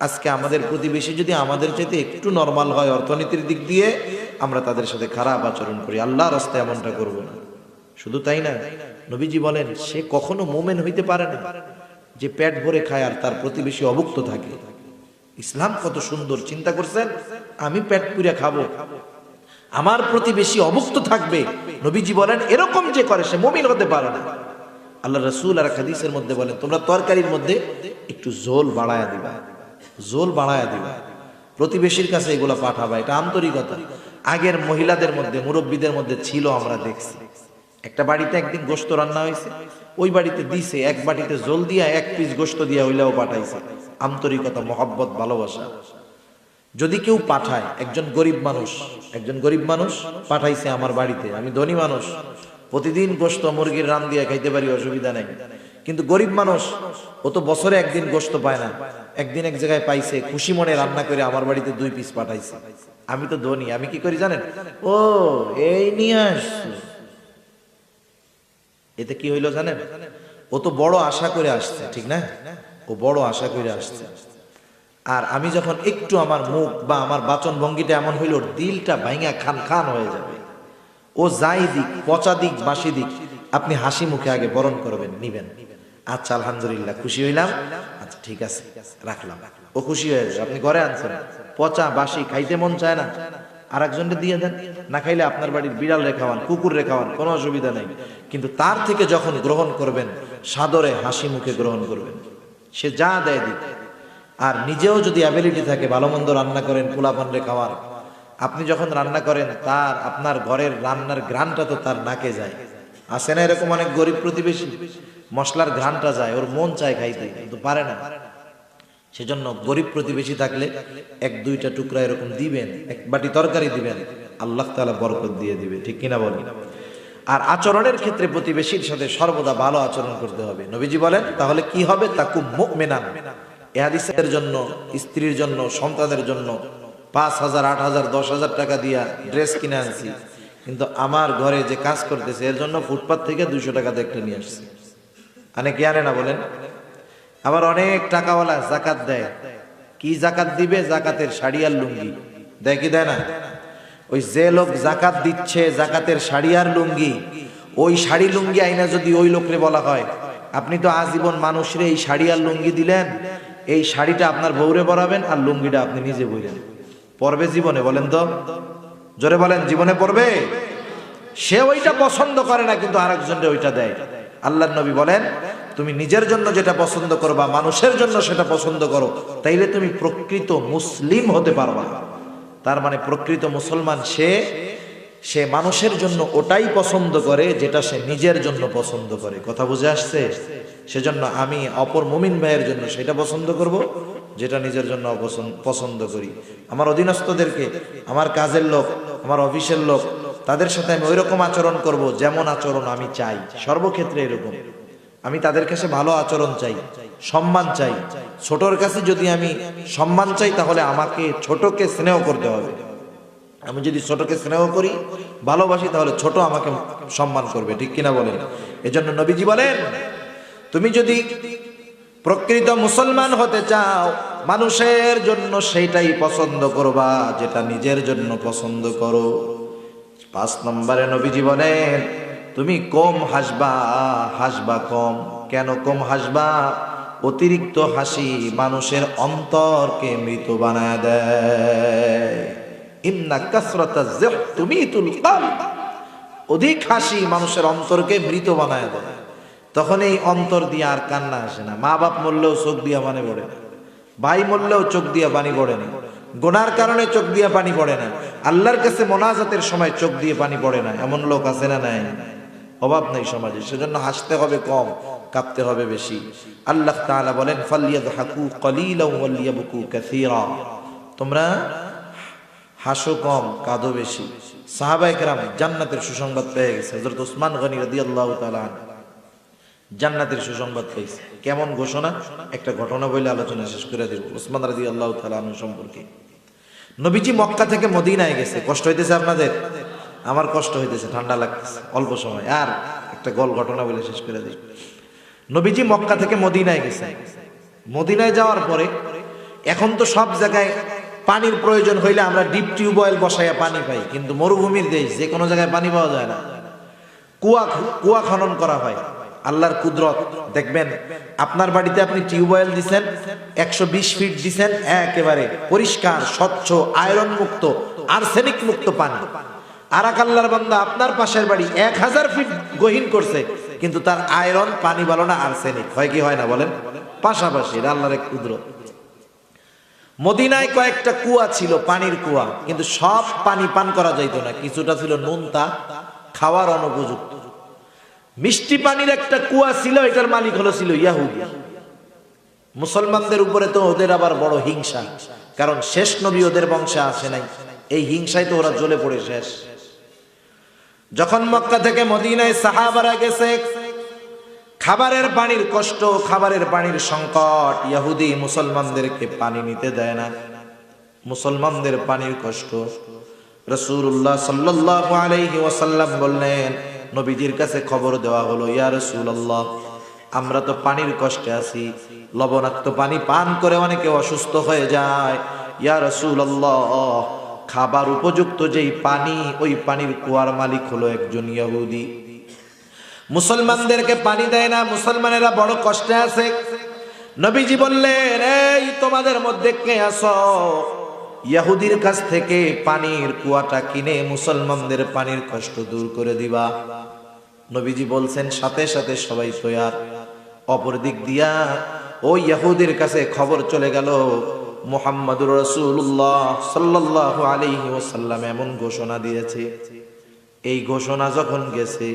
আজকে আমাদের প্রতিবেশী যদি আমাদের চাইতে একটু নরমাল হয় অর্থনীতির দিক দিয়ে, আমরা তাদের সাথে খারাপ আচরণ করি। আল্লাহর রাস্তায় এমনটা করব না। শুধু তাই না, নবীজি বলেন সে কখনো মুমিন হইতে পারে না যে পেট ভরে খায় আর তার প্রতিবেশী অভুক্ত থাকে। ইসলাম কত সুন্দর, চিন্তা করছেন? আমি পেট পুরে খাবো, আমার প্রতিবেশী অভুক্ত থাকবে। নবীজি বলেন এরকম যে করে সে মুমিন হতে পারে না। আল্লাহ রাসূল আর হাদিসের মধ্যে বলেন তোমরা তরকারির মধ্যে একটু ঝোল বাড়ায়া দিবা, ঝোল বাড়ায়া দিবা, প্রতিবেশীর কাছে এগুলো পাঠাবা। এটা আন্তরিকতা। আগের মহিলাদের মধ্যে, মুরব্বীদের মধ্যে ছিল, আমরা দেখছি। একটা বাড়িতে একদিন গোশত রান্না হয়েছে, ওই বাড়িতে দিছে এক বাটিতে ঝোল দিয়া 1 পিস গোশত দিয়া হইলেও পাঠাইছে। আন্তরিকতা, মহব্বত, ভালোবাসা। যদি কেউ পাঠায়, একজন গরিব মানুষ পাঠাইছে আমার বাড়িতে, আমি ধনী মানুষ, প্রতিদিন গোশত মুরগির রান দিয়ে খাইতে পারি, অসুবিধা নেই, কিন্তু গরিব মানুষ ও তো বছরে একদিন গোশত পায় না, একদিন এক জায়গায় পাইছে, খুশি মনে রান্না করে আমার বাড়িতে 2 পিস পাঠাইছে। আমি তো ধনী, আমি কি করি জানেন? ও এই নিয়ে আসছো, এতে কি হইলো জানেন? ও তো বড় আশা করে আসছে, ঠিক না? ও বড় আশা করে আসছে। আর আমি যখন একটু আমার মুখ বা আমার বাচন ভঙ্গিটা এমন হইল, দিলটা ভাঙা খান খান হয়ে যাবে। ও যাই দিক, পচা দিক, বাসি দিক, আপনি হাসি মুখে আগে বরণ করবেন, নিবেন। আচ্ছা আলহামদুলিল্লাহ, খুশি হইলাম, আচ্ছা ঠিক আছে, রাখলাম। ও খুশি হয়ে যাবে। আপনি ঘরে আনছেন, পচা বাসি খাইতে মন চায় না, আর একজনকে দিয়ে দেন। না খাইলে আপনার বাড়ির বিড়াল রেখাওয়ান, কুকুর রেখাওয়ান, কোনো অসুবিধা নেই। কিন্তু তার থেকে যখন গ্রহণ করবেন, সাদরে হাসি মুখে গ্রহণ করবেন। সে যা দেয় দিক। আর নিজেও যদি অ্যাবিলিটি থাকে, ভালো মন্দ রান্না করেন, পোলাপান রেখাওয়ান, আপনি যখন রান্না করেন, তার আপনার ঘরের রান্নার ঘ্রাণটা তো তার নাকে যায়। আছে না এরকম অনেক গরিব প্রতিবেশী, মশলার ঘ্রাণটা যায়, ওর মন চায় খাইতে, কিন্তু পারে না। সেজন্য গরিব প্রতিবেশী থাকলে এক দুইটা টুকরা এরকম দিবেন, এক বাটি তরকারি দিবেন, আল্লাহ তাআলা বরকত দিয়ে দিবে, ঠিক কিনা বলেন? আর আচরণের ক্ষেত্রে প্রতিবেশীর সাথে সর্বদা ভালো আচরণ করতে হবে। নবীজি বলেন, তাহলে কি হবে? তাকুম মুমিনান। এ হাদিসের জন্য, স্ত্রীর জন্য, সন্তানের জন্য 5,000, 8,000, 10,000 টাকা দিয়া ড্রেস কিনে আনছি, কিন্তু আমার ঘরে যে কাজ করতেছে এর জন্য ফুটপাত থেকে 200 টাকা দেখতে নিয়ে আসছি। আনে কি আনে না বলেন? আবার অনেক টাকাওয়ালা জাকাত দেয়। কি জাকাত দিবে? জাকাতের শাড়ি আর লুঙ্গি দেয়, কি দেয় না? ওই যে লোক জাকাত দিচ্ছে, জাকাতের শাড়ি আর লুঙ্গি, ওই শাড়ি লুঙ্গি আইনা যদি ওই লোকরে বলা হয়, আপনি তো আজীবন মানুষরে এই শাড়ি আর লুঙ্গি দিলেন, এই শাড়িটা আপনার বউরে পরাবেন আর লুঙ্গিটা আপনি নিজে বইলেন, পরবে জীবনে? বলেন তো, জোরে বলেন, জীবনে পরবে? সে ওইটা পছন্দ করে না, কিন্তু আরেকজনরে ওইটা দেয়। আল্লাহর নবী বলেন, তুমি নিজের জন্য যেটা পছন্দ করবা, মানুষের জন্য সেটা পছন্দ করো, তাইলে তুমি প্রকৃত মুসলিম হতে পারবা। তার মানে প্রকৃত মুসলমান সে মানুষের জন্য ওটাই পছন্দ করে যেটা সে নিজের জন্য পছন্দ করে। কথা বুঝে আসছে? সেজন্য আমি অপর মুমিন ভাইয়ের জন্য সেটা পছন্দ করব যেটা নিজের জন্য পছন্দ করি। আমার অধীনস্থদেরকে, আমার কাজের লোক, আমার অফিসের লোক, তাদের সাথে আমি ওই রকম আচরণ করব যেমন আচরণ আমি চাই। সর্বক্ষেত্রে এরকম আমি তাদের কাছে ভালো আচরণ চাই, সম্মান চাই। ছোটর কাছে যদি আমি সম্মান চাই, তাহলে আমাকে ছোটকে স্নেহ করতে হবে। আমি যদি ছোটকে স্নেহ করি, ভালোবাসি, তাহলে ছোট আমাকে সম্মান করবে, ঠিক কিনা বলেন? এজন্য নবীজি বলেন, তুমি যদি প্রকৃত মুসলমান হতে চাও, মানুষের জন্য সেইটাই পছন্দ করবা যেটা নিজের জন্য পছন্দ করো। 5 নম্বরে নবীজি বলেন, তুমি কম হাসবা, হাসবা কম। কেন কম হাসবা? অতিরিক্ত হাসি মানুষের অন্তরকে মৃত বানায় দেয়। ইন্না কাসরাতাজ যিহ তুমিতুল কলব। অধিক হাসি মানুষের অন্তরকে মৃত বানায় দেয়। তখন এই অন্তর দিয়ে আর কান্না আসে না। মা বাপ মরলেও চোখ দিয়া পানি পড়ে না, ভাই মরলেও চোখ দিয়া পানি পড়ে না, গুনার কারণে চোখ দিয়া পানি পড়ে না, আল্লাহর কাছে মোনাজাতের সময় চোখ দিয়ে পানি পড়ে না। এমন লোক আছে না? নাই, অভাব নেই সমাজে। সেজন্য হাসতে হবে কম, কাঁদতে হবে বেশি। আল্লাহ তাআলা বলেন, ফালইয়াদহাকু কলিলাও ওয়ালিয়াবকু কাসীরা। তোমরা হাসো কম, কাঁদো বেশি। সাহাবায়ে কেরাম জান্নাতের সুসংবাদ পেয়ে গেছে। হযরত ওসমান গনি রাদিয়াল্লাহু তাআলা জান্নাতের সুসংবাদ পেয়েছে। কেমন ঘোষণা? একটা ঘটনা বলে আলোচনা শেষ করে দেব ওসমান রাদিয়াল্লাহু তাআলা আনহু সম্পর্কে। নবীজি মক্কা থেকে মদিনায় গেছে। কষ্ট হইতেছে আপনাদের? আমার কষ্ট হইতেছে, ঠান্ডা লাগতেছে অল্প সময়। আর একটা ঘটনা বলে শেষ করে দিই। নবীজি মক্কা থেকে মদিনায় গেছে। মদিনায় যাওয়ার পরে এখন তো সব জায়গায় পানির প্রয়োজন হইলে আমরা ডিপ টিউবওয়েল বসাইয়া পানি পাই, কিন্তু মরুভূমির দেশ, যে কোনো জায়গায় পানি পাওয়া যায় না। কুয়া খনন করা হয়। আল্লাহর কুদরত দেখবেন, আপনার বাড়িতে আপনি টিউবওয়েল দিছেন, 120 ফিট দিছেন, একেবারে পরিষ্কার স্বচ্ছ আয়রন মুক্ত আর্সেনিক মুক্ত পানি। আর এক আল্লাহর বান্দা আপনার পাশের বাড়ি 1000 ফিট গহীন করছে, কিন্তু তার আয়রন পানি ভালো না, আর্সেনিক। হয় কি হয় না বলেন? পাশাপাশি। আল্লাহর এক কুদরত। মদিনায় কয়েকটা কুয়া ছিল, পানির কুয়া, কিন্তু সব পানি পান করা যাইতো না। কিছুটা ছিল নুনতা, খাওয়ার অনুপযুক্ত। মিষ্টি পানির একটা কুয়া ছিল, এটার মালিক ছিল ইহুদি। মুসলমানদের উপরে তো ওদের আবার বড় হিংসা, কারণ শেষ নবী ওদের বংশে আসে নাই। এই হিংসায় তো ওরা জ্বলে পড়ে শেষ। যখন মক্কা থেকে মদিনায় সাহাবারা গেছে, খাবারের পানির কষ্ট, খাবারের পানির সংকট, ইহুদি মুসলমানদেরকে পানি নিতে দেয় না। মুসলমানদের পানির কষ্ট। রাসূলুল্লাহ সাল্লাল্লাহু আলাইহি ওয়াসাল্লাম বললেন, নবীজির কাছে খবর দেওয়া হলো, ইয়া রাসূলুল্লাহ, আমরা তো পানির কষ্টে আছি, লবণাক্ত পানি পান করে অনেকে অসুস্থ হয়ে যায়। ইয়া রাসূলুল্লাহ, খাবার উপযুক্ত যেই পানি, ওই পানির কুয়ার মালিক হলো একজন ইহুদি। মুসলমানদেরকে পানি দেয় না, মুসলমানেরা বড় কষ্টে আছে। নবীজি বললেন, এই তোমাদের মধ্যে কে আছো, ইহুদির কাছ থেকে পানির কুয়াটা কিনে মুসলমানদের পানির কষ্ট দূর করে দিবা। নবীজি বলছেন, সাথে সাথে সবাই তৈয়ার। অপর দিক দিয়া ওই ইহুদির কাছে খবর চলে গেল, মুহাম্মদুর রাসূলুল্লাহ সাল্লাল্লাহু আলাইহি ওয়াসাল্লাম এমন ঘোষণা দিয়েছে। এই ঘোষণা যখন গেছে,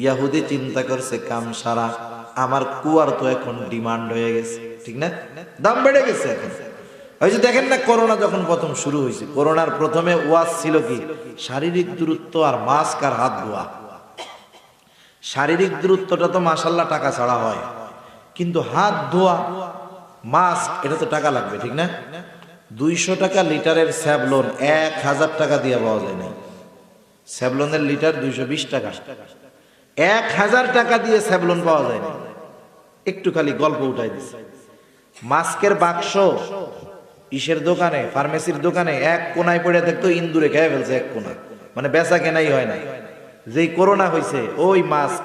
ইহুদি চিন্তা করছে, কাম সারা, আমার কুয়ার তো এখন ডিমান্ড হয়ে গেছে, ঠিক না, দাম বেড়ে গেছে এখন। ওই যে দেখেন না, করোনা যখন প্রথম শুরু হয়েছে, করোনার প্রথমে ওয়াজ ছিল কি, শারীরিক দূরত্ব আর মাস্ক আর হাত ধোয়া। শারীরিক দূরত্বটা তো মাশাআল্লাহ টাকা ছাড়া হয়, কিন্তু হাত ধোয়া, মাস্ক, এটা তো টাকা লাগবে, ঠিক না। 200 টাকা লিটারের স্যাভলন 1000 টাকা দিয়ে পাওয়া যায় না। স্যাভলনের লিটার 220 টাকা, 1000 টাকা দিয়ে স্যাভলন পাওয়া যায় না। একটু খালি গল্প উঠাই দিচ্ছে। মাস্কের বাক্স ইসের দোকানে, ফার্মেসির দোকানে এক কোনায় পড়ে দেখতো ইন্দুরে খেয়ে ফেলছে, এক কোনা, মানে বেচা কেনাই হয় না। যেই করোনা হয়েছে, ওই মাস্ক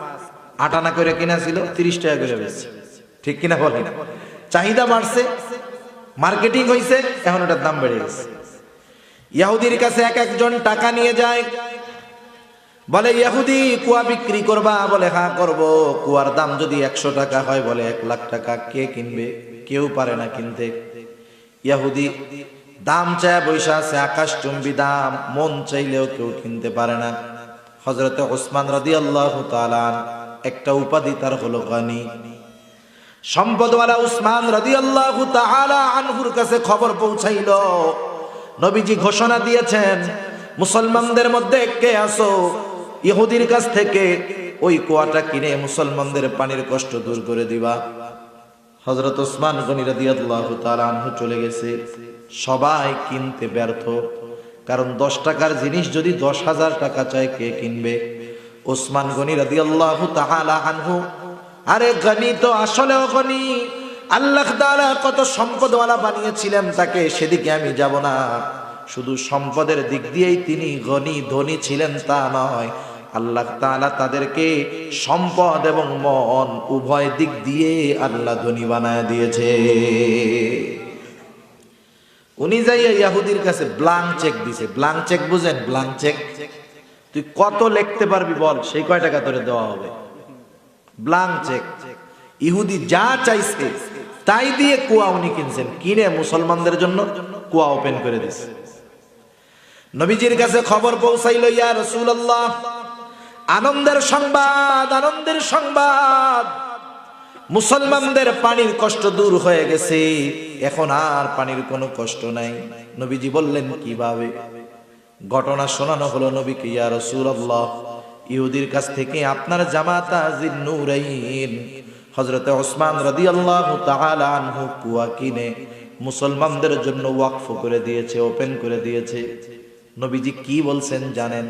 8 আনা করে কিনা ছিল, 30 টাকা করে বেচছে, ঠিক কিনা বলেন। চাহিদা বাড়ছে, মার্কেটিং হয়েছে, এখন ওটার দাম বেড়ে গেছে। ইহুদির কাছে এক একজন টাকা নিয়ে যায়, বলে, ইহুদি কুয়া বিক্রি করবা? বলে, হ্যাঁ করব। কুয়ার দাম যদি 100 টাকা হয়, বলে 1 লাখ টাকা। কে কিনবে? কেউ পারে না কিনতে। ইহুদি দাম চায় বৈশা আছে, আকাশচুম্বী দাম, মন চাইলেও কেউ কিনতে পারে না। হযরতে ওসমান রাদিয়াল্লাহু তাআলা, একটা উপাধি তার হলো গনি। সম্পদওয়ালা উসমান রাদিয়াল্লাহু তাআলা আনহুর কাছে খবর পৌঁছাইল, নবীজি ঘোষণা দিয়েছেন, মুসলমানদের মধ্যে কে আছো, ইহুদির কাছ থেকে ওই কুয়াটা কিনে মুসলমানদের পানির কষ্ট দূর করে দিবা। হযরত ওসমান গনি রাদিয়াল্লাহু তাআলা আনহু চলে গেছে। সবাই কিনতে ব্যর্থ, কারণ 10 টাকার জিনিস যদি 10,000 টাকা চায়, কে কিনবে? ওসমান গনি রাদিয়াল্লাহু তাআলা আনহু, আরে গনি তো আসলেও গনি, আল্লাহ তাআলা কত সম্পদওয়ালা বানিয়েছিলেন তাকে, সেদিকে আমি যাব না। শুধু সম্পদের দিক দিয়েই তিনি গনি, ধনী ছিলেন তা নয়, আল্লাহ তাআলা তাদেরকে সম্পদ এবং মন উভয় দিক দিয়ে আল্লাহ ধনী বানায় দিয়েছে। উনি যাইয়া ইহুদির কাছে ব্ল্যাঙ্ক চেক দিছে। ব্ল্যাঙ্ক চেক বুঝেন? ব্ল্যাঙ্ক চেক, তুই কত লিখতে পারবি বল, সেই কয় টাকা তোরে দেওয়া হবে। Blank cheque. ইহুদি যা চাইছে তাই দিয়ে কুয়া উনি কিনছেন, কিনে মুসলমানদের জন্য কুয়া ওপেন করে দিছে। নবীজির কাছে খবর পৌঁছাইল, ইয়া রাসূলুল্লাহ, আনন্দের সংবাদ, আনন্দের সংবাদ, মুসলমানদের পানির কষ্ট দূর হয়ে গেছে, এখন আর পানির কোনো কষ্ট নাই। নবীজি বললেন, কিভাবে? ঘটনা শোনানো হলো নবীকে, ইয়া রাসূলুল্লাহ, ইহুদির কাছ থেকে আপনার জামাতা জিন্নুরাইন হযরত ওসমান রাদিয়াল্লাহু তাআলা আনহু কুয়া কিনে মুসলমানদের জন্য ওয়াকফ করে দিয়েছে, ওপেন করে দিয়েছে। নবীজি কি বলছেন জানেন?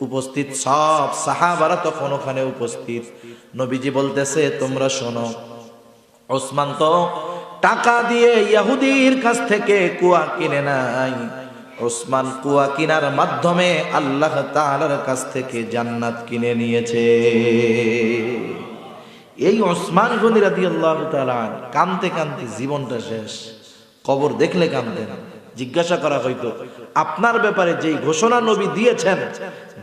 উপস্থিত সব সাহাবারা তখন ওখানে উপস্থিত। নবীজি বলতেছে, তোমরা শোনো, ওসমান তো টাকা দিয়ে ইহুদির কাছ থেকে কুয়া কিনে নাই, ওসমান কুয়া কিনার মাধ্যমে আল্লাহ তাআলার কাছ থেকে জান্নাত কিনে নিয়েছে। এই ওসমান গনি রাদিয়াল্লাহু তাআলা কাঁদতে কাঁদতে জীবনটা শেষ। কবর দেখলে কাঁদতেন। জিজ্ঞাসা করা হইতো, আপনার ব্যাপারে যেই ঘোষণা নবী দিয়েছেন,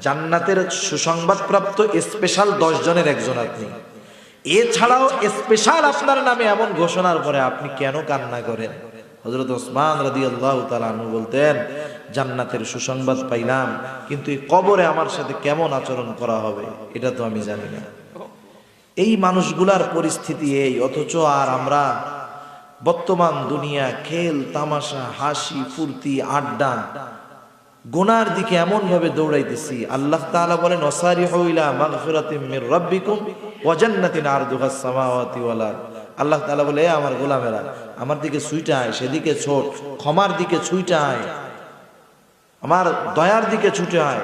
জান্নাতের সুসংবাদপ্রাপ্ত স্পেশাল 10 জনের একজন আপনি, এছাড়াও স্পেশাল আপনার নামে এমন ঘোষণার পরে আপনি কেন কান্না করেন? হযরত ওসমান রাদিয়াল্লাহু তাআলা আনহু বলতেন, জান্নাতের সুসংবাদ পাইলাম, কিন্তু এই কবরে আমার সাথে কেমন আচরণ করা হবে এটা তো আমি জানি না। এই মানুষগুলার পরিস্থিতি এই, অথচ আর আমরা বর্তমান দুনিয়া খেল তামাশা, হাসি ফুর্তি, আড্ডা, গুনার দিকে এমন ভাবে দৌড়াইতেছি। আল্লাহ তাআলা বলেন, ওয়াসারিহু ইলা মাগফিরাতিম মির রাব্বিকুম ওয়া জান্নাতিন আরদুহাস সামাওয়াতি ওয়াল আরদ। আল্লাহ তাআলা বলে, আমার গোলামেরা, আমার দিকে ছুইটা আয়, সেদিকে ছোট, ক্ষমার দিকে ছুইটা আয়, আমার দয়ার দিকে ছুটে আয়।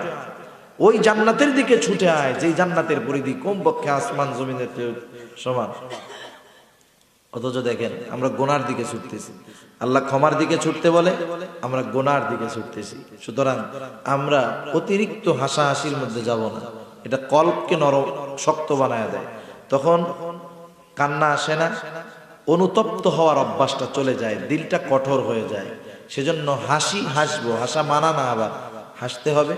ওই জান্নাতের দিকে ছুটে আয় যে জান্নাতের পরিধি কমপক্ষে আসমান জমিনের চেয়ে সমান। অথচ দেখেন আমরা গোনার দিকে ছুটতেছি। আল্লাহ ক্ষমার দিকে ছুটতে বলে, আমরা গোনার দিকে ছুটতেছি। সুতরাং আমরা অতিরিক্ত হাসাহাসির মধ্যে যাব না, এটা কল্পকে নরম শক্ত বানায় দেয়। তখন কান্না আসে না, অনুতপ্ত হওয়ার অভ্যাসটা চলে যায়, দিলটা কঠোর হয়ে যায়। সেজন্য হাসবো, হাসা মানা না, আবার হাসতে হবে।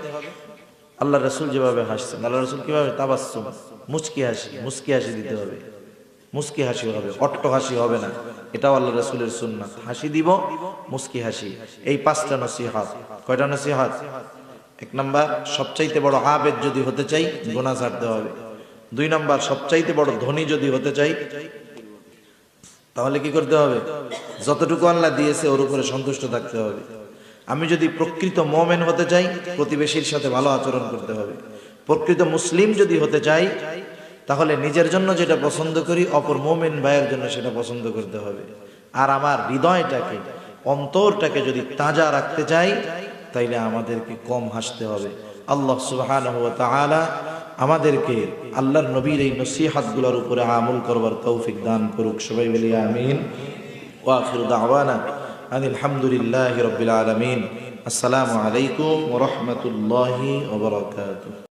আল্লাহ রসুল যেভাবে হাসছেন, আল্লাহ রসুল কিভাবে তাবাসসুম, মুচকি হাসি দিতে হবে, মুস্কি হাসি হবে, অট্ট হাসি হবে না। এটাও আল্লাহ রসুলের সুন্নাত। হাসি দিব, মুস্কি হাসি। এই 5টা নসিহত। কয়টা নসিহত? 1 নাম্বার, সবচাইতে বড় আবেদ যদি হতে চাই গুনাহ ছাড়তে হবে। 2 নাম্বার, সবচাইতে বড় ধনী যদি হতে চাই তাহলে কি করতে হবে? যতটুকু আল্লাহ দিয়েছে ওর উপরে সন্তুষ্ট থাকতে হবে। আমি যদি প্রকৃত মুমিন হতে চাই প্রতিবেশীর সাথে ভালো আচরণ করতে হবে। প্রকৃত মুসলিম যদি হতে চাই তাহলে নিজের জন্য যেটা পছন্দ করি অপর মুমিন ভাইয়ের জন্য সেটা পছন্দ করতে হবে। আর আমার হৃদয়টাকে, অন্তরটাকে যদি তাজা রাখতে চাই তাইলে আমাদেরকে কম হাসতে হবে। আল্লাহ সুবহানাহু ওয়া তাআলা আমাদেরকে আল্লাহর নবীর এই নসিহতগুলোর উপরে আমল করবার তৌফিক দান করুক। সবাই বলি আমিন। ওয়া আখিরু দাওয়ানা আনিল হামদুলিল্লাহি রাব্বিল আলামিন। আসসালামু আলাইকুম ওয়া রাহমাতুল্লাহি ওয়া বারাকাতুহু।